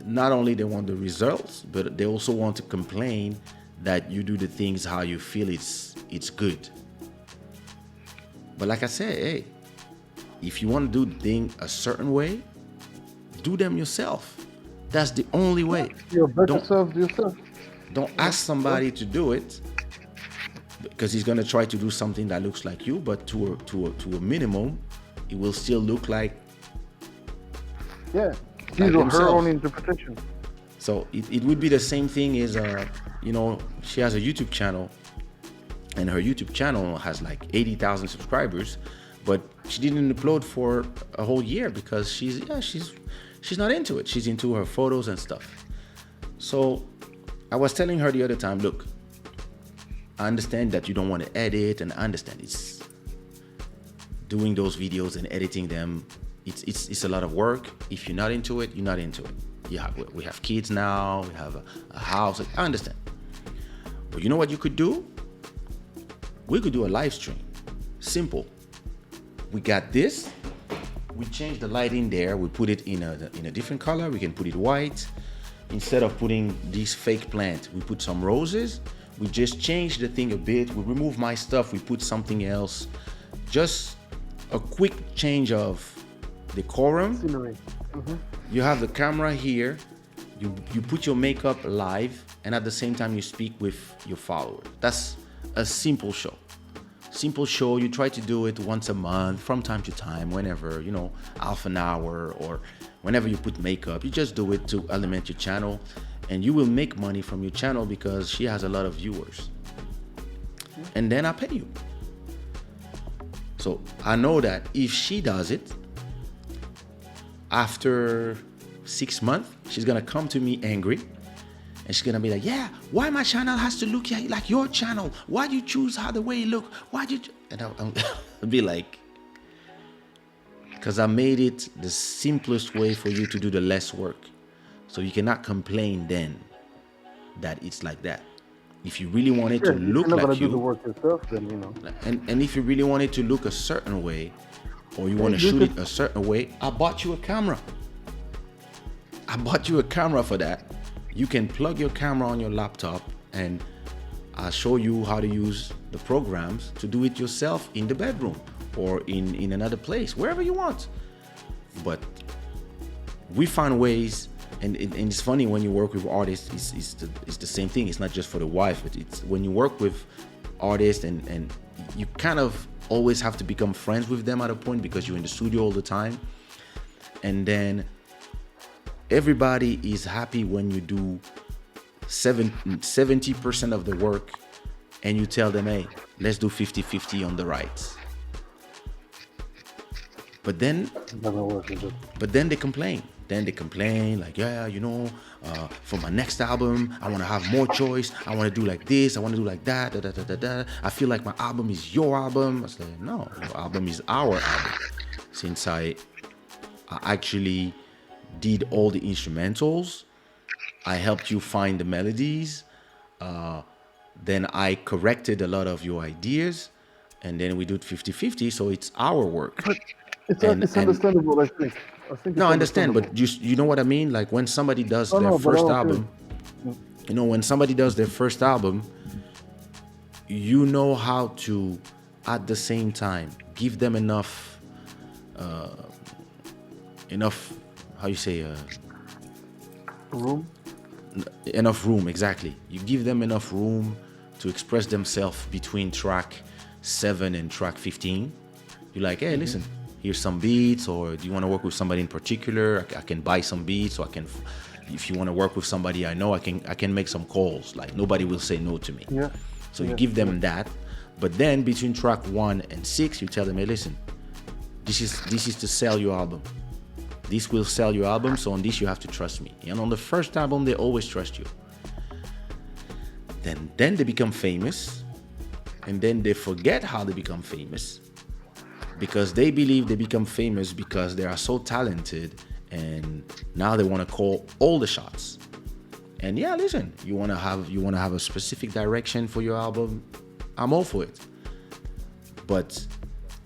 not only they want the results, but they also want to complain that you do the things how you feel it's good. But like I said, hey, if you want to do the thing a certain way, do them yourself. That's the only way.
You're better served yourself.
Don't ask somebody to do it, because he's gonna try to do something that looks like you, but to a minimum, it will still look like
his or her own interpretation.
So it would be the same thing as she has a YouTube channel, and her YouTube channel has like 80,000 subscribers, but she didn't upload for a whole year because she's not into it. She's into her photos and stuff. So I was telling her the other time, look, I understand that you don't want to edit, and I understand it's doing those videos and editing them. It's a lot of work. If you're not into it, you're not into it. Yeah, we have kids now. We have a house. I understand. But you know what you could do? We could do a live stream. Simple. We got this. We change the lighting there. We put it in a different color. We can put it white. Instead of putting these fake plants, we put some roses. We just change the thing a bit. We remove my stuff. We put something else. Just a quick change of decorum.
Mm-hmm.
You have the camera here. You put your makeup live, and at the same time you speak with your followers. That's a simple show. Simple show. You try to do it once a month, from time to time, whenever, half an hour, or whenever you put makeup. You just do it to element your channel, and you will make money from your channel because she has a lot of viewers. And then I pay you. So I know that if she does it, after 6 months, she's gonna come to me angry, and she's gonna be like, yeah, why my channel has to look like your channel? Why do you choose how the way you look? Why did you? And I'll be like, because I made it the simplest way for you to do the less work. So you cannot complain then that it's like that. If you really want it to look like you,
do the work yourself, then
and if you really want it to look a certain way, or you want to shoot it a certain way, I bought you a camera. I bought you a camera for that. You can plug your camera on your laptop, and I'll show you how to use the programs to do it yourself in the bedroom or in another place, wherever you want. But we find ways, and it's funny when you work with artists, it's the same thing. It's not just for the wife, but it's when you work with artists, and you kind of always have to become friends with them at a point, because you're in the studio all the time. And then everybody is happy when you do 70% of the work, and you tell them, hey, let's do 50-50 on the rights. But then they complain. Then they complain like, yeah, for my next album, I want to have more choice. I want to do like this. I want to do like that. I feel like my album is your album. I said, no, your album is our album. Since I actually did all the instrumentals, I helped you find the melodies. Then I corrected a lot of your ideas, and then we do it 50-50. So it's our work.
It's
and
understandable. I think
no,
it's
I understand,
understandable.
but you know what I mean? Like when somebody does
No,
their
no, but I
first
don't care.
album, when somebody does their first album, you know how to, at the same time, give them enough, how you say,
Room.
enough room. Exactly. You give them enough room to express themselves between track 7 and track 15. You're like, hey, listen, here's some beats, or do you want to work with somebody in particular? I can buy some beats, or I can, if you want to work with somebody I know, I can make some calls. Like nobody will say no to me.
Yeah.
So you
Yeah.
give
Yeah.
them that, but then between track 1 and 6, you tell them, hey, listen, this is to sell your album. This will sell your album, so on this you have to trust me. And on the first album, they always trust you. Then they become famous, and then they forget how they become famous, because they believe they become famous because they are so talented, and now they want to call all the shots. And yeah, listen, you want to have a specific direction for your album, I'm all for it. But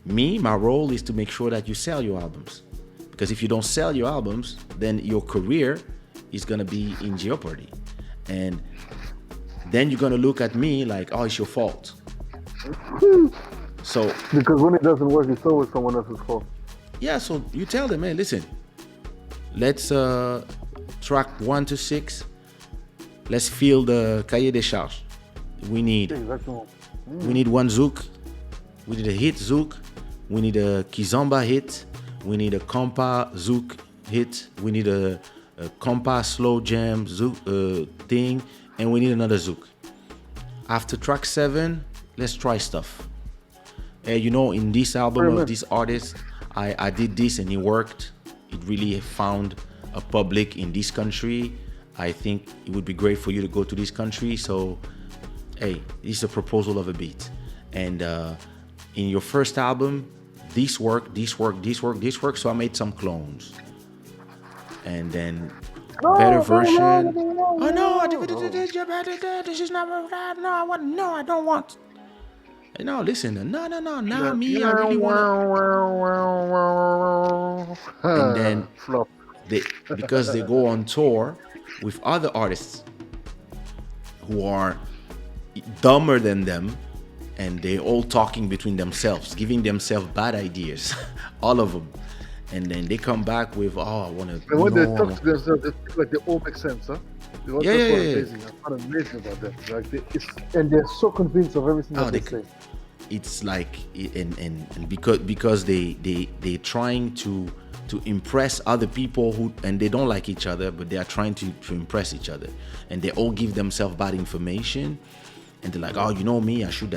my role is to make sure that you sell your albums. Because if you don't sell your albums, then your career is going to be in jeopardy. And then you're going to look at me like, oh, it's your fault. So,
Because when it doesn't work, it's always someone else's fault.
yeah, so you tell them, hey, listen, let's track 1 to 6, let's fill the cahier des charges. We need one zouk, we need a hit zouk, we need a kizomba hit, we need a compa zouk hit, we need a compa slow jam zouk thing, and we need another zouk. After track 7, let's try stuff. In this album of this artist, I did this and it worked. It really found a public in this country. I think it would be great for you to go to this country. So, hey, this is a proposal of a beat. And in your first album, this worked. So I made some clones. And then better version. Oh no, this is not. No, I don't want. No, listen. No. Now me, I really wanna. And then
Flop.
because they go on tour with other artists who are dumber than them, and they all talking between themselves, giving themselves bad ideas, all of them. And then they come back with, oh, I want to.
And when they talk to themselves, it's like they all make sense, huh?
Yeah.
Amazing. I find amazing about that. And they're so convinced of everything that they say.
It's like, and because they trying to impress other people and they don't like each other, but they are trying to impress each other, and they all give themselves bad information, and they're like, oh, you know me, I should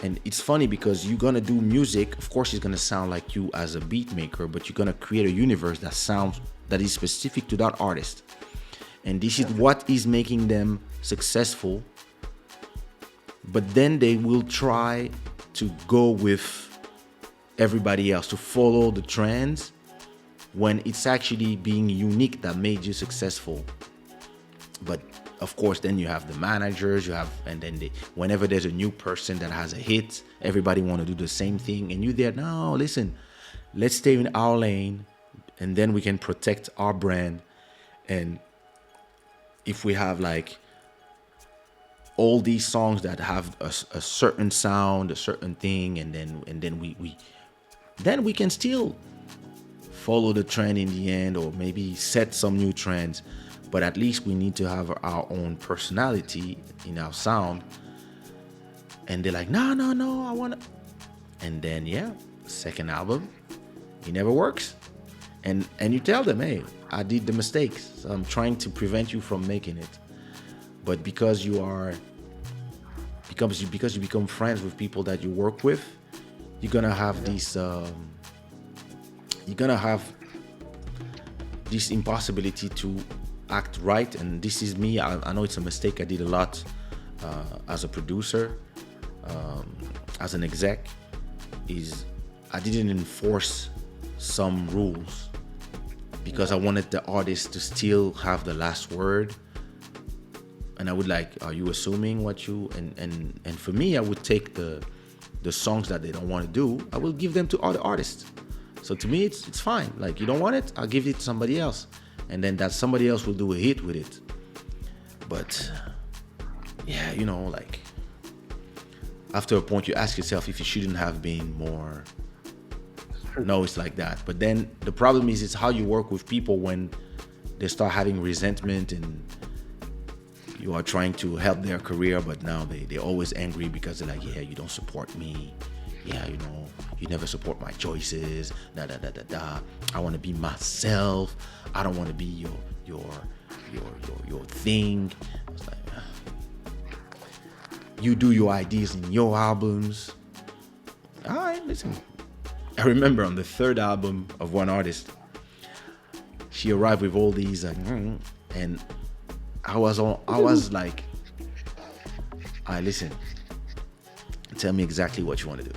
and it's funny because you're gonna do music. Of course, it's gonna sound like you as a beat maker, but you're gonna create a universe that is specific to that artist, and this is what is making them successful. But then they will try to go with everybody else, to follow the trends, when it's actually being unique that made you successful. But of course, then you have the managers, and then whenever there's a new person that has a hit, everybody want to do the same thing. And you there, no, listen, let's stay in our lane, and then we can protect our brand. And if we have like all these songs that have a certain sound, a certain thing, and then we can still follow the trend in the end, or maybe set some new trends, but at least we need to have our own personality in our sound. And they're like, no, I want to. And then second album, it never works. And you tell them, hey, I did the mistakes, so I'm trying to prevent you from making it. But because you become friends with people that you work with, you're gonna have this impossibility to act right. And this is me. I know it's a mistake I did a lot as a producer, as an exec, is I didn't enforce some rules because I wanted the artist to still have the last word. And I would like, are you assuming what you, and for me, I would take the the songs that they don't want to do, I will give them to other artists. So to me, it's fine. Like, you don't want it, I'll give it to somebody else, and then that somebody else will do a hit with it. But yeah, you know, like, after a point, you ask yourself if you shouldn't have been more. No, it's like that. But then the problem is, it's how you work with people when they start having resentment and you are trying to help their career, but now they're always angry because they're like, yeah, you don't support me. Yeah, you know, you never support my choices. I want to be myself. I don't want to be your thing. I was like, you do your ideas in your albums. All right, listen. I remember on the third album of one artist, she arrived with all these, and I was like, all right, listen, tell me exactly what you want to do.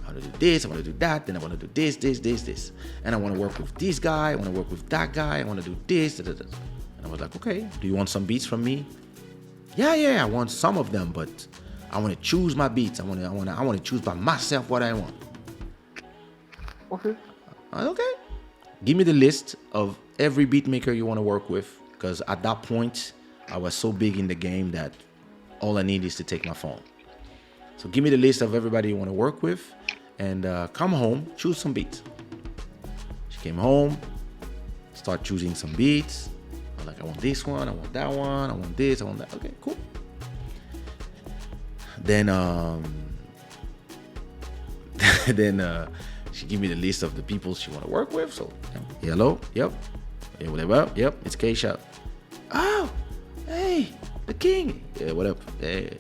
I want to do this, I want to do that, then I want to do this. And I want to work with this guy, I want to work with that guy, I want to do this. And I was like, okay, do you want some beats from me? Yeah, I want some of them, but I want to choose my beats. I want to choose by myself what I want.
Okay.
Okay. Give me the list of every beat maker you want to work with, because at that point, I was so big in the game that all I need is to take my phone. So give me the list of everybody you want to work with, and come home, choose some beats. She came home, start choosing some beats. I was like, I want this one, I want that one, I want this, I want that. Okay, cool. Then she gave me the list of the people she want to work with. So, hello, yep, yeah, whatever, yep, it's Kaysha. Oh, hey, the king. Yeah, what up? Hey,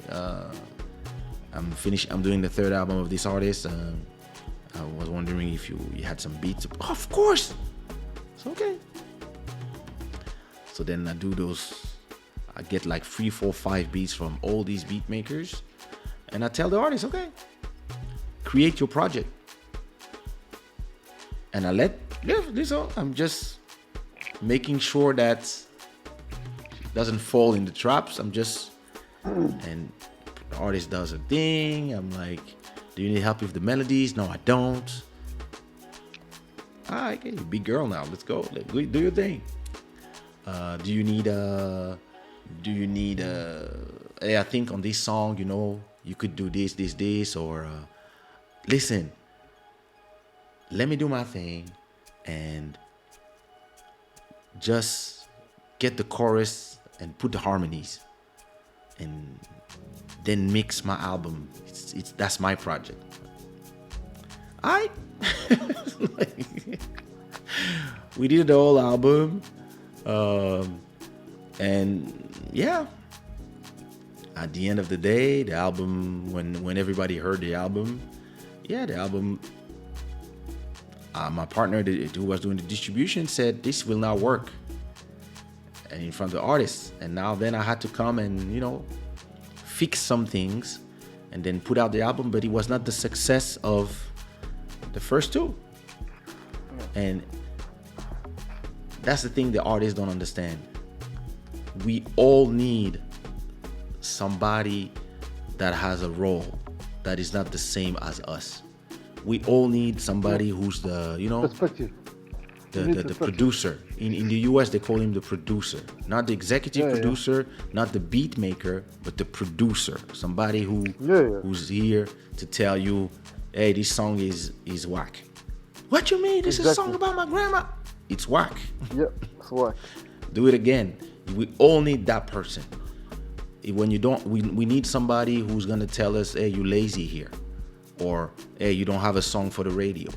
I'm finished. I'm doing the third album of this artist. I was wondering if you had some beats. Oh, of course. It's okay. So then I do those. I get like 3, 4, 5 beats from all these beat makers, and I tell the artist, okay, create your project. And I this all. I'm just making sure that it doesn't fall in the traps. I'm just, and the artist does a thing. I'm like, do you need help with the melodies? No, I don't. All right, okay, big girl now. Let's go. Do your thing. Do you need hey, I think on this song, you know, you could do this, or listen. Let me do my thing and just get the chorus and put the harmonies and then mix my album. That's my project. We did the whole album, and yeah, at the end of the day, the album, when everybody heard the album, my partner who was doing the distribution said this will not work, and in front of the artists. And now then I had to come and, you know, fix some things and then put out the album, but it was not the success of the first two. And that's the thing the artists don't understand. We all need somebody that has a role that is not the same as us. We all need somebody who's the, you know, the producer. In the US, they call him the producer. Not the executive producer, not the beat maker, but the producer. Somebody who's here to tell you, hey, this song is whack. What you mean? This is a song about my grandma. It's whack.
Yep, it's whack.
Do it again. We all need that person. When you don't, we need somebody who's gonna tell us, hey, you lazy here. Or, hey, you don't have a song for the radio.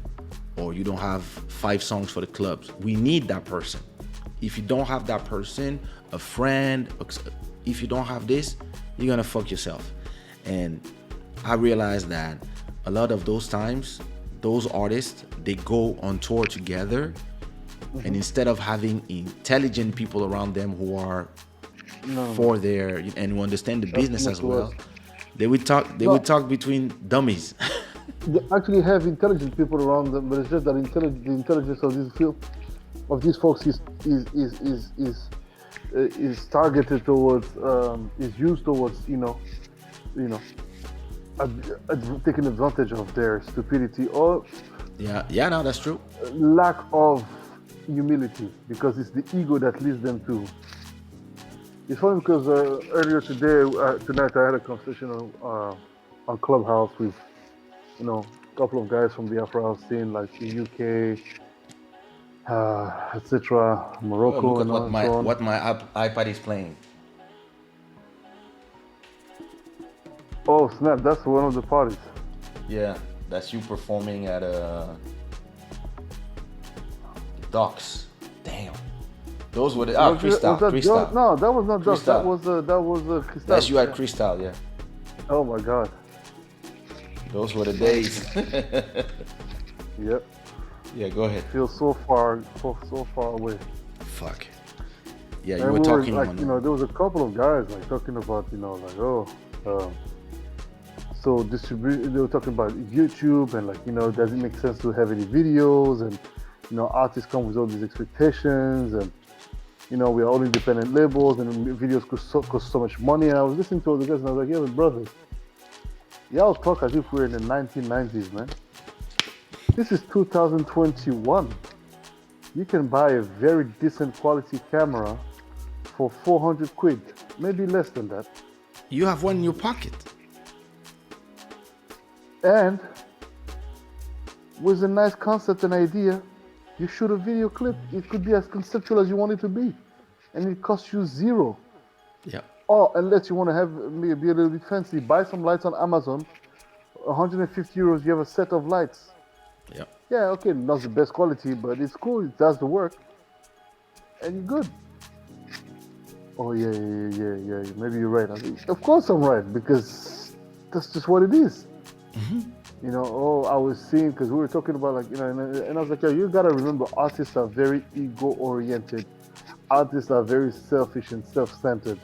Or you don't have 5 songs for the clubs. We need that person. If you don't have that person, a friend, if you don't have this, you're gonna fuck yourself. And I realized that a lot of those times, those artists, they go on tour together, and instead of having intelligent people around them who are for their, and who understand the business as well, they would talk between dummies.
They actually have intelligent people around them, but it's just that the intelligence of this field, of these folks, is targeted towards, is used towards, you know, taking advantage of their stupidity or
Yeah, no, that's true.
lack of humility, because it's the ego that leads them to. It's funny because earlier tonight, I had a conversation on Clubhouse with a couple of guys from the Afro House scene, like the UK, etc.,
Oh, look
Morocco,
at
and
what
so on.
my iPad is playing.
Oh snap! That's one of the parties.
Yeah, that's you performing at Docks. Damn. Those were the Crystal.
Was that
Crystal.
No, that was not Doc. That
Crystal.
was Crystal.
That's you at Crystal, yeah.
Oh my God.
Those were the days.
Yep.
Yeah, go ahead.
Feel so far away.
Fuck. Yeah, you
And
were
we
talking
like,
on
there was a couple of guys like talking about, so distribute. They were talking about YouTube and like, does it make sense to have any videos? And artists come with all these expectations, and we are all independent labels, and videos cost so much money. And I was listening to all the guys, and I was like, yeah, but brothers, y'all talk as if we're in the 1990s, man. This is 2021. You can buy a very decent quality camera for 400 quid, maybe less than that.
You have one in your pocket.
And with a nice concept and idea, you shoot a video clip. It could be as conceptual as you want it to be, and it costs you zero.
Yeah.
Or unless you want to be a little bit fancy, buy some lights on Amazon. 150 euros, you have a set of lights.
Yeah.
Yeah, okay, not the best quality, but it's cool. It does the work, and you're good. Oh yeah. Maybe you're right. Of course I'm right, because that's just what it is.
Mm-hmm.
I was seeing, because we were talking about like, and I was like, yeah, you gotta remember, artists are very ego-oriented. Artists are very selfish and self-centered.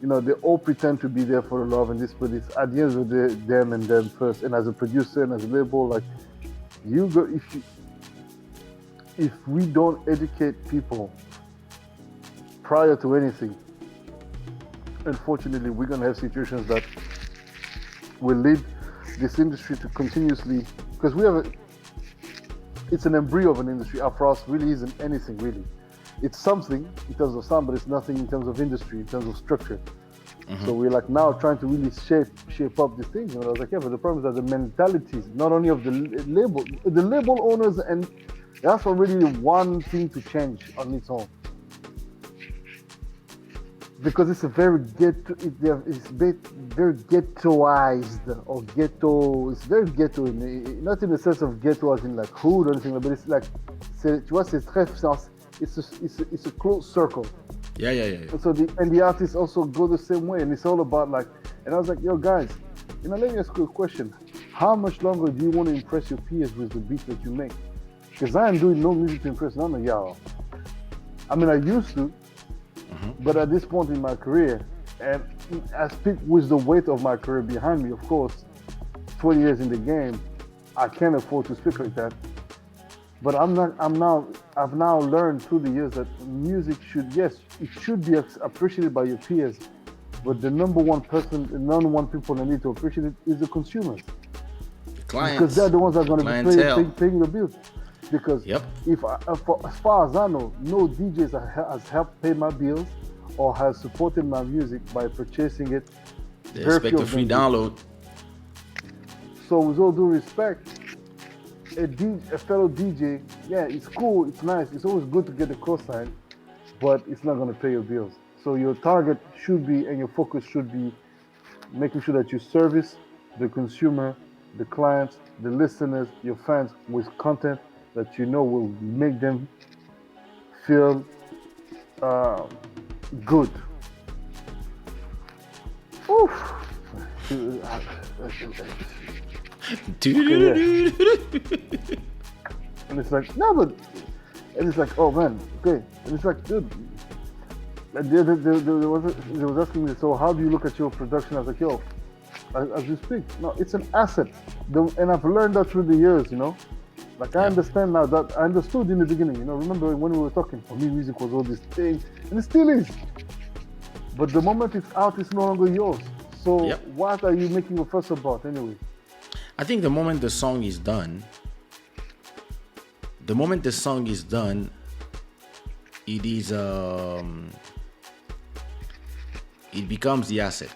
They all pretend to be there for the love and this, but it's at the end of the day, them and them first. And as a producer and as a label, like, if we don't educate people prior to anything, unfortunately, we're gonna have situations that will lead this industry to continuously, because it's an embryo of an industry. Afro House really isn't anything really. It's something in terms of sound, but it's nothing in terms of industry, in terms of structure. Mm-hmm. So we're like now trying to really shape up these things. And I was like, yeah, but the problem is that the mentalities, not only of the label owners, and that's already one thing to change on its own. Because it's a very very ghettoized or ghetto. It's very ghetto, not in the sense of ghetto as in like hood or anything, but it's like, it's a closed circle.
Yeah.
And so the artists also go the same way, and it's all about like. And I was like, yo guys, let me ask you a question. How much longer do you want to impress your peers with the beat that you make? Because I am doing no music to impress none of y'all. I mean, I used to. But at this point in my career, and I speak with the weight of my career behind me, of course, 20 years in the game, I can't afford to speak like that. But I've now learned through the years that music should be appreciated by your peers, but the number one people that need to appreciate it is the consumers.
The clients.
Because they're the ones that are going to be paying the bills. Because as far as I know, no DJs has helped pay my bills or has supported my music by purchasing it.
They expect a free download.
So with all due respect, a fellow DJ, yeah, it's cool, it's nice, it's always good to get a cosign, but it's not going to pay your bills. So your target should be, and your focus should be, making sure that you service the consumer, the clients, the listeners, your fans with content that will make them feel good. Oof. And it's like, no, but, and it's like, oh man, okay. And it's like, dude, they was asking me, so how do you look at your production? I was like, yo, as you speak, no, it's an asset. And I've learned that through the years, Like I understand now that I understood in the beginning, remember when we were talking, for me music was all this thing, and it still is. But the moment it's out, it's no longer yours. So
Yep.
what are you making a fuss about anyway?
I think the moment the song is done, it is it becomes the asset.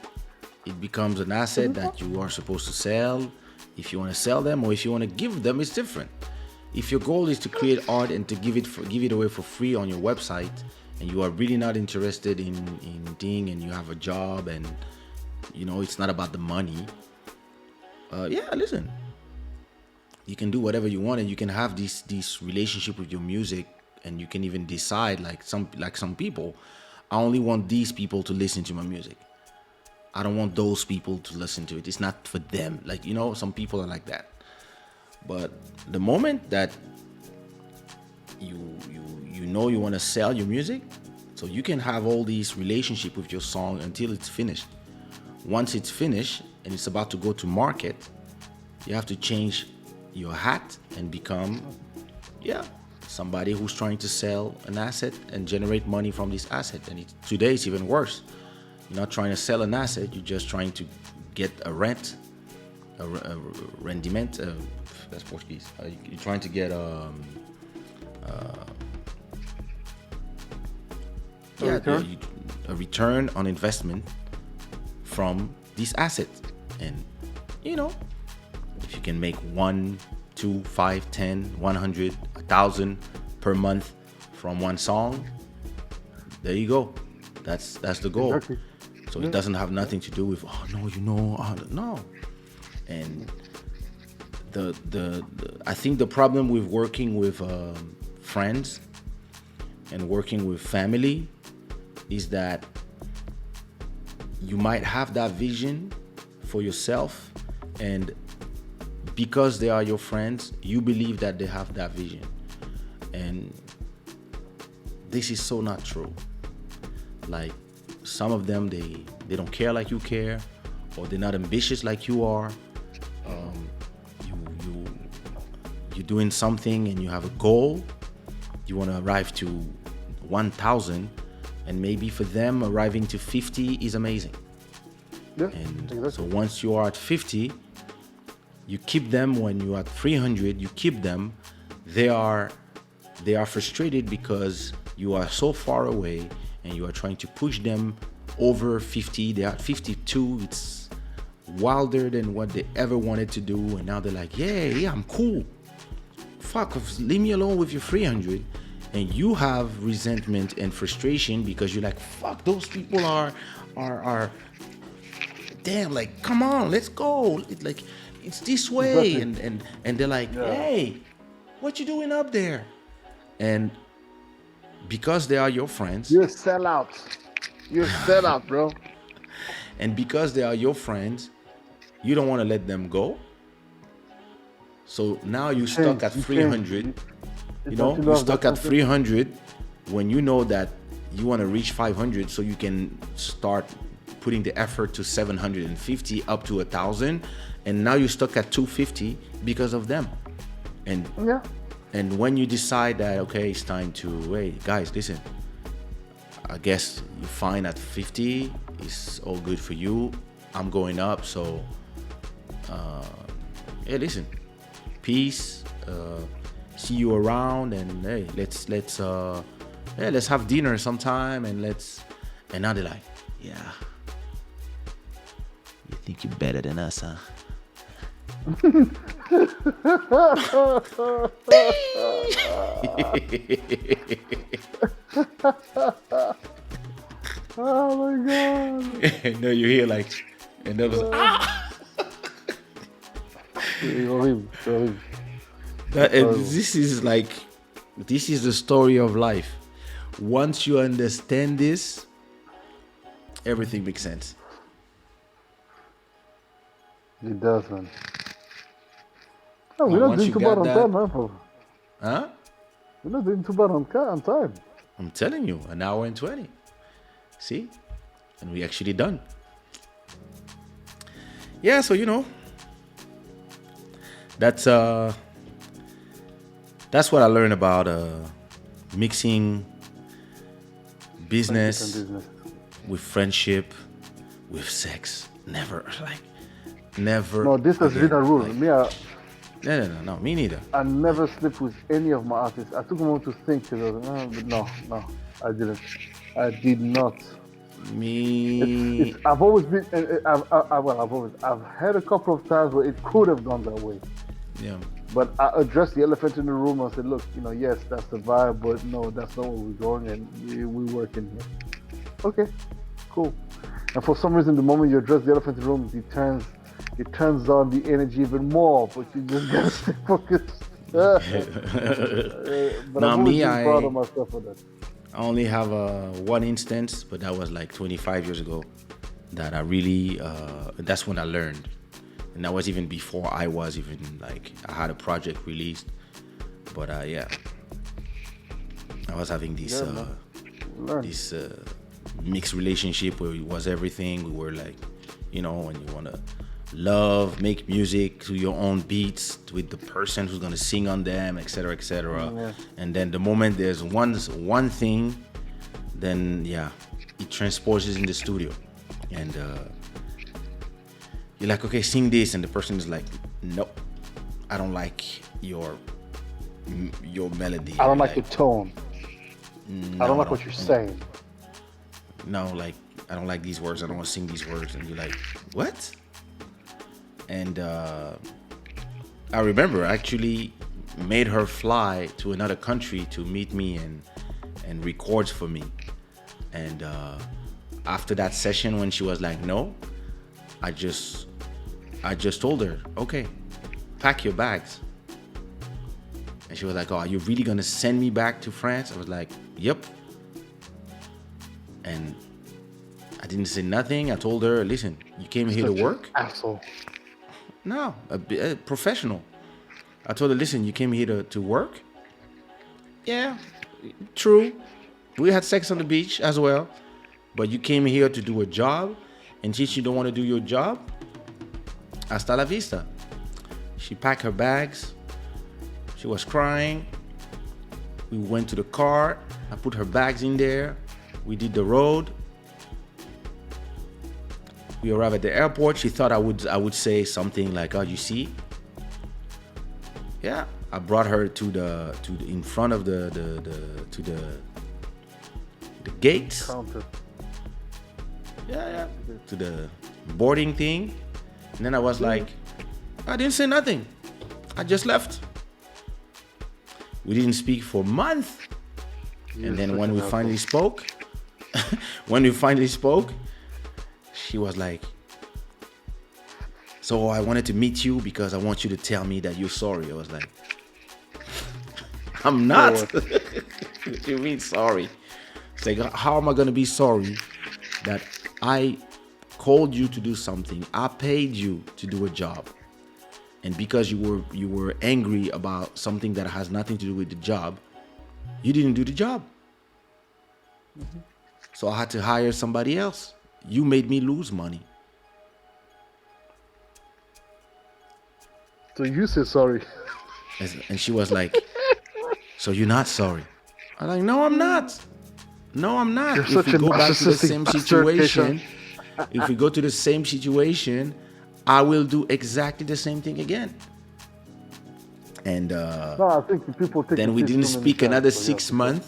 It becomes an asset that you are supposed to sell. If you want to sell them or if you want to give them, it's different. If your goal is to create art and to give it away for free on your website, and you are really not interested in thing, and you have a job, and it's not about the money. Yeah, listen. You can do whatever you want, and you can have this relationship with your music, and you can even decide like some people. I only want these people to listen to my music. I don't want those people to listen to it. It's not for them. Like, some people are like that. But the moment that you want to sell your music, so you can have all these relationship with your song until it's finished. Once it's finished and it's about to go to market, you have to change your hat and become, somebody who's trying to sell an asset and generate money from this asset. And today it's even worse. You're not trying to sell an asset. You're just trying to get a rent, a rendement. That's Portuguese. You're trying to get a return on investment from this asset. And if you can make 1, 2, 5, 10, 100, 1,000 per month from one song, there you go. That's the goal.
Exactly.
So it doesn't have nothing to do with no. And I think the problem with working with friends and working with family is that you might have that vision for yourself, and because they are your friends, you believe that they have that vision. And this is so not true. Like, some of them, they don't care like you care, or they're not ambitious like you are. You're doing something and you have a goal. You want to arrive to 1,000, and maybe for them arriving to 50 is amazing.
Yeah,
And
exactly.
so once you are at 50, you keep them. When you're at 300, you keep them. They are frustrated because you are so far away, and you are trying to push them over 50. They are at 52. It's wilder than what they ever wanted to do, and now they're like, yeah, I'm cool. Fuck off, leave me alone with your 300. And you have resentment and frustration because you're like, fuck, those people are damn, like, come on, let's go. It's this way.
Exactly.
And they're like, hey, what you doing up there? And because they are your friends,
You're a sellout. You're a sellout, bro.
and because they are your friends, you don't want to let them go. So now you're stuck at
You
300.
can't.
You're stuck at 300 when you know that you want to reach 500, so you can start putting the effort to 750 up to 1,000, and now you're stuck at 250 because of them. And when you decide that, okay, it's time to, hey guys, listen, I guess you're fine at 50, it's all good for you, I'm going up, so hey, listen, peace, see you around, and hey, let's have dinner sometime, and now they're like, yeah, you think you're better than us, huh?
Oh my god.
And now you hear like, and that was
Horrible.
this is the story of life. Once you understand this, everything makes sense.
It does, man. Oh, we're not
once
doing
you
too
got
bad on
that-
time, man. Bro.
Huh?
We're not doing too bad on time.
I'm telling you, an hour and 20. See? And we actually done. Yeah, so that's what I learned about mixing business
Different business.
with friendship, with sex. Never, like, never.
No, this has
again.
been a rule.
Like, no, me neither.
I never sleep with any of my artists. I took a moment to think, but no, I didn't. I did not.
Me,
I've always been. I've had a couple of times where it could have gone that way.
yeah.
But I addressed the elephant in the room and said, look, yes, that's the vibe, but no, that's not where we're going, and we're working here. Okay, cool. And for some reason, the moment you address the elephant in the room, it turns on the energy even more, but you just gotta stay focused. But
Now,
I'm always
me,
been proud of myself for that.
I only have one instance, but that was like 25 years ago. That I really, that's when I learned. And that was even before I was even like, I had a project released. But yeah, I was having this this mixed relationship where it was everything. We were like, when you want to make music to your own beats with the person who's going to sing on them, etc., etc.
Yeah.
And then the moment there's one thing, then yeah, it transposes in the studio. And you're like, okay, sing this, and the person is like, nope, I don't like your melody.
I don't like
your
tone.
No,
I don't like what you're saying.
No, like, I don't like these words. I don't want to sing these words. And you're like, what? And I remember I actually made her fly to another country to meet me and record for me. And after that session, when she was like, no, I just told her, okay, pack your bags. And she was like, oh, are you really gonna send me back to France? I was like, yep. And I didn't say nothing. I told her, listen, you came here to work?
Asshole.
No, a professional. I told her, listen, you came here to work? Yeah, true. We had sex on the beach as well. But you came here to do a job, and since you don't want to do your job, hasta la vista. She packed her bags. She was crying. We went to the car. I put her bags in there. We did the road. We arrived at the airport. She thought I would say something like, "Oh, you see." Yeah, I brought her to the in front of the gates.
Counter.
Yeah, to the boarding thing. And then I was like, I didn't say nothing. I just left. We didn't speak for a month. And then when we finally spoke, she was like, so I wanted to meet you because I want you to tell me that you're sorry. I was like, I'm not. What do you mean sorry? It's like, how am I going to be sorry that I called you to do something? I paid you to do a job. And because you were angry about something that has nothing to do with the job, you didn't do the job. Mm-hmm. So I had to hire somebody else. You made me lose money.
So you say sorry.
And she was like, so you're not sorry? I'm like, no, I'm not. No, I'm not. If we go back to the same situation, if we go to the same situation, I will do exactly the same thing again. And
no, I think people take
then we didn't speak another 6 months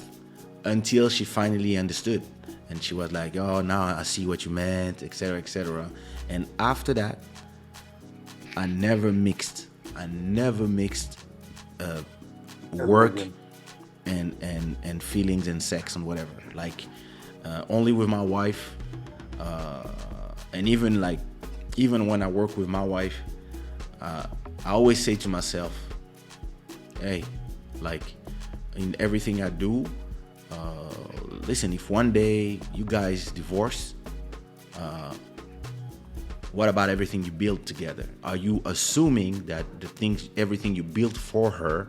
until she finally understood. And she was like, oh, now I see what you meant, etc., etc. And after that, I never mixed work and feelings and sex and whatever. Like only with my wife, and even when I work with my wife, I always say to myself, hey, like in everything I do, listen, if one day you guys divorce, what about everything you built together? Are you assuming that everything you built for her,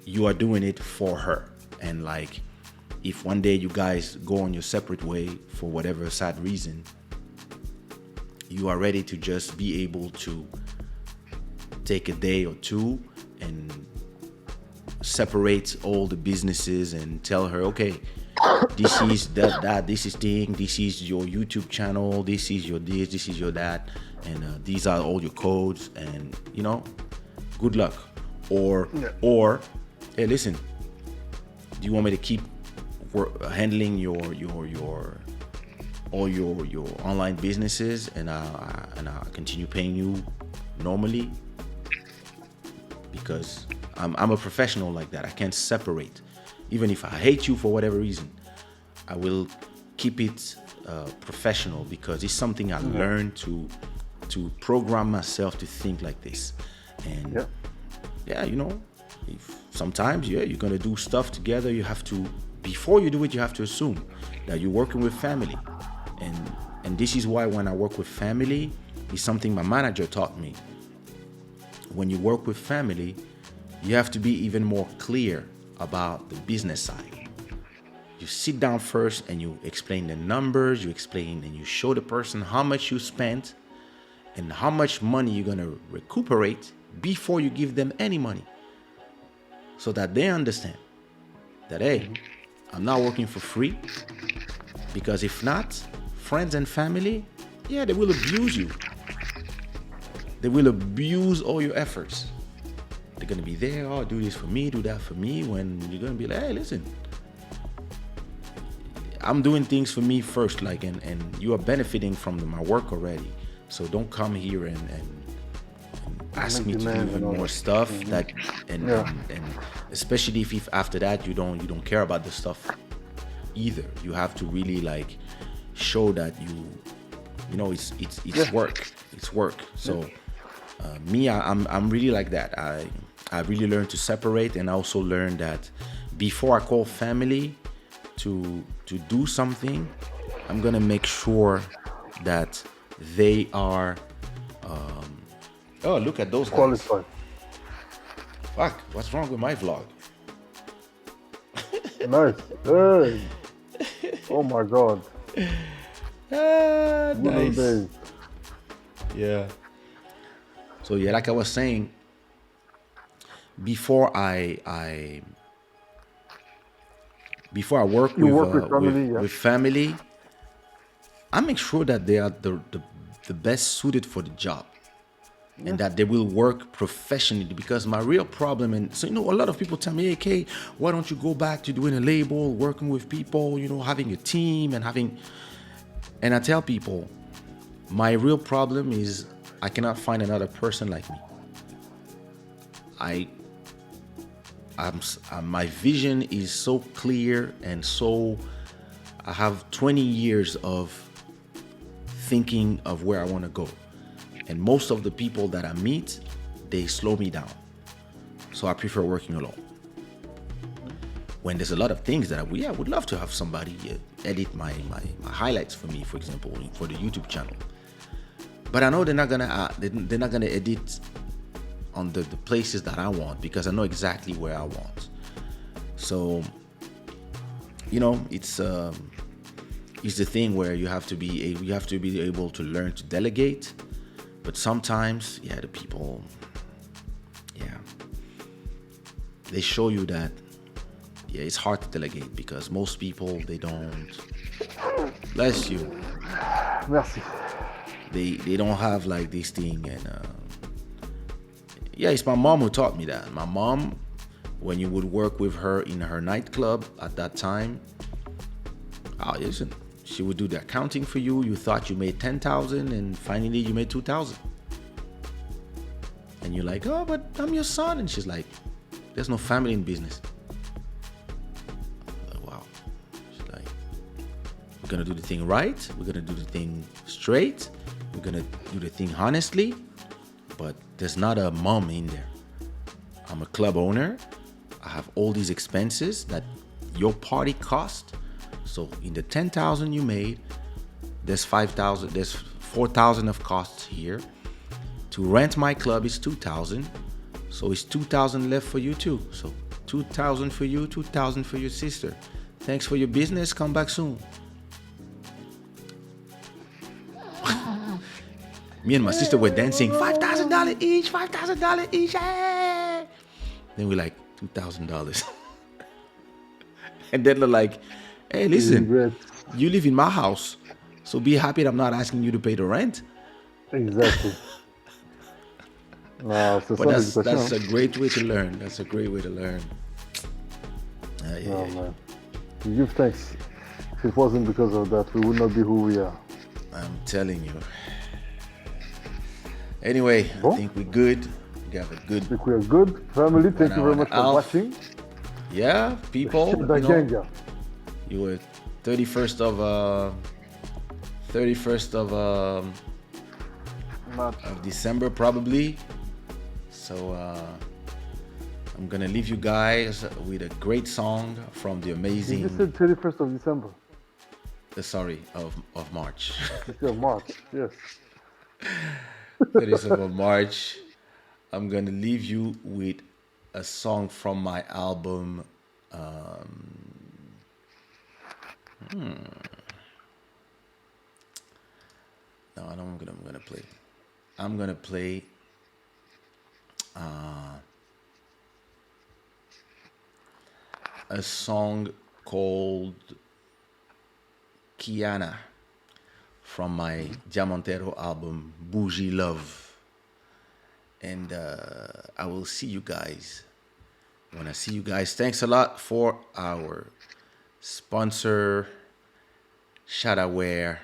you are doing it for her? And like, if one day you guys go on your separate way for whatever sad reason, you are ready to just be able to take a day or two and separate all the businesses and tell her, okay, this is that this is thing, this is your YouTube channel, this is your this is your that, and these are all your codes, and good luck. Or hey, listen, do you want me to keep handling your all your online businesses, and I continue paying you normally? Because I'm a professional like that. I can't separate. Even if I hate you for whatever reason, I will keep it professional, because it's something I learned to program myself to think like this. And if sometimes you're gonna do stuff together, you have to, before you do it, you have to assume that you're working with family. And this is why when I work with family, it's something my manager taught me. When you work with family, you have to be even more clear about the business side. You sit down first and you explain the numbers, you explain and you show the person how much you spent and how much money you're gonna recuperate before you give them any money, so that they understand that, hey, I'm not working for free. Because if not, friends and family, they will abuse you. They will abuse all your efforts. They're gonna be there, oh, do this for me, do that for me, when you're gonna be like, hey, listen, I'm doing things for me first, like, and you are benefiting from my work already. So don't come here and ask me to do even more stuff that, and especially if after that you don't care about the stuff either. You have to really like show that it's work. It's work. So me, I'm really like that. I really learned to separate, and I also learned that before I call family to do something, I'm gonna make sure that they are oh, look at those guys.
Qualified.
Fuck, what's wrong with my vlog?
Nice. Hey. Oh my god.
Nice.
Days.
Yeah. So like I was saying, before I work with family, I make sure that they are the best suited for the job, and that they will work professionally. Because my real problem, and so a lot of people tell me, hey Kay, why don't you go back to doing a label, working with people, having a team and I tell people, my real problem is I cannot find another person like me. My vision is so clear, and so I have 20 years of thinking of where I want to go. And most of the people that I meet, they slow me down. So I prefer working alone. When there's a lot of things that I would love to have somebody edit my highlights for me, for example, for the YouTube channel. But I know they're not gonna edit on the places that I want, because I know exactly where I want. So it's the thing where you have to be able to learn to delegate. But sometimes, the people, they show you that, it's hard to delegate, because most people, they don't, bless you.
Merci.
They don't have like this thing, and it's my mom who taught me that. My mom, when you would work with her in her nightclub at that time, listen, she would do the accounting for you. You thought you made 10,000, and finally you made 2,000. And you're like, oh, but I'm your son. And she's like, there's no family in business. I'm like, wow. She's like, we're gonna do the thing right. We're gonna do the thing straight. We're gonna do the thing honestly. But there's not a mom in there. I'm a club owner. I have all these expenses that your party cost. So in the 10,000 you made, there's 5,000, there's 4,000 of costs here. To rent my club is 2,000. So it's 2,000 left for you too. So 2,000 for you, 2,000 for your sister. Thanks for your business. Come back soon. Me and my sister were dancing, $5,000 each, $5,000 each. Hey! Then we're like, $2,000. And then they're like, Hey, listen,
Regret.
you live in my house, so be happy that I'm not asking you to pay the rent.
Exactly. Non, c'est
But
ça l'éducation.
that's a great way to learn. That's a great way to learn.
Oh, man. We give thanks. If it wasn't because of that, we would not be who we are.
I'm telling you. Anyway, I think we're good. We have a good.
I think we are good. Family, thank you very much for watching.
Yeah, people.
Shada
you were 31st of December probably. So I'm gonna leave you guys with a great song from the amazing.
You said 31st of December.
Sorry, of March.
It's of March, yes.
30th of March. I'm gonna leave you with a song from my album. No, I don't. I'm gonna play. I'm gonna play. A song called Kiana from my Diamantero album Bougie Love. And I will see you guys when I see you guys. Thanks a lot for our sponsor, Shada Wear,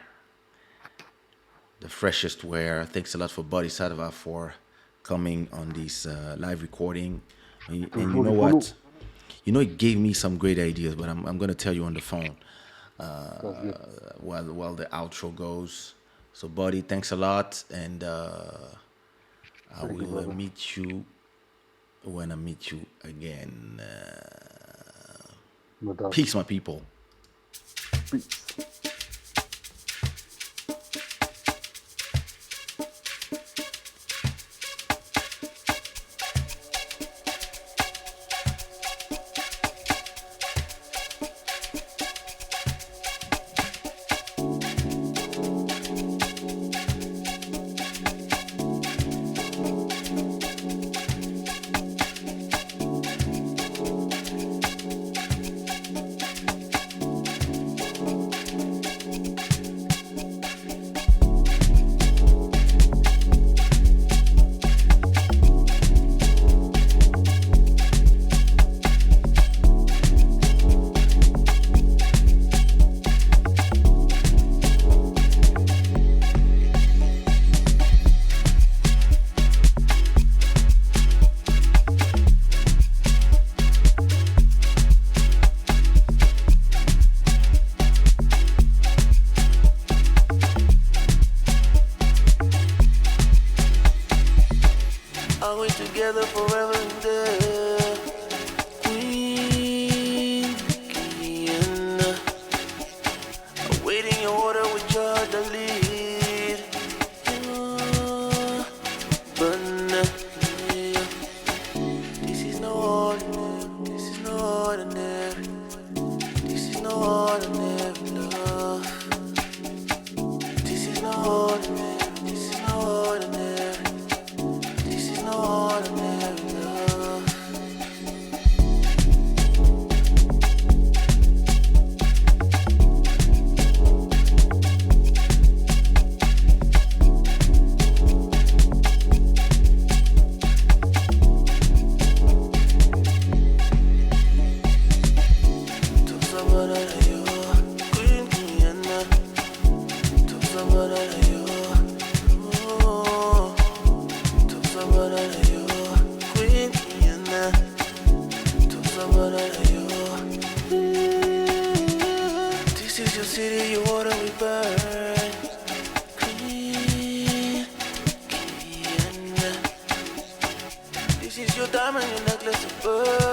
the freshest wear. Thanks a lot for Boddhi Satva for coming on this live recording. And you know what? You know, it gave me some great ideas, but I'm going to tell you on the phone while the outro goes. So, Boddhi, thanks a lot, and I will meet you when I meet you again. Peace, my people.
Peace.
This is your diamond, your necklace of pearls.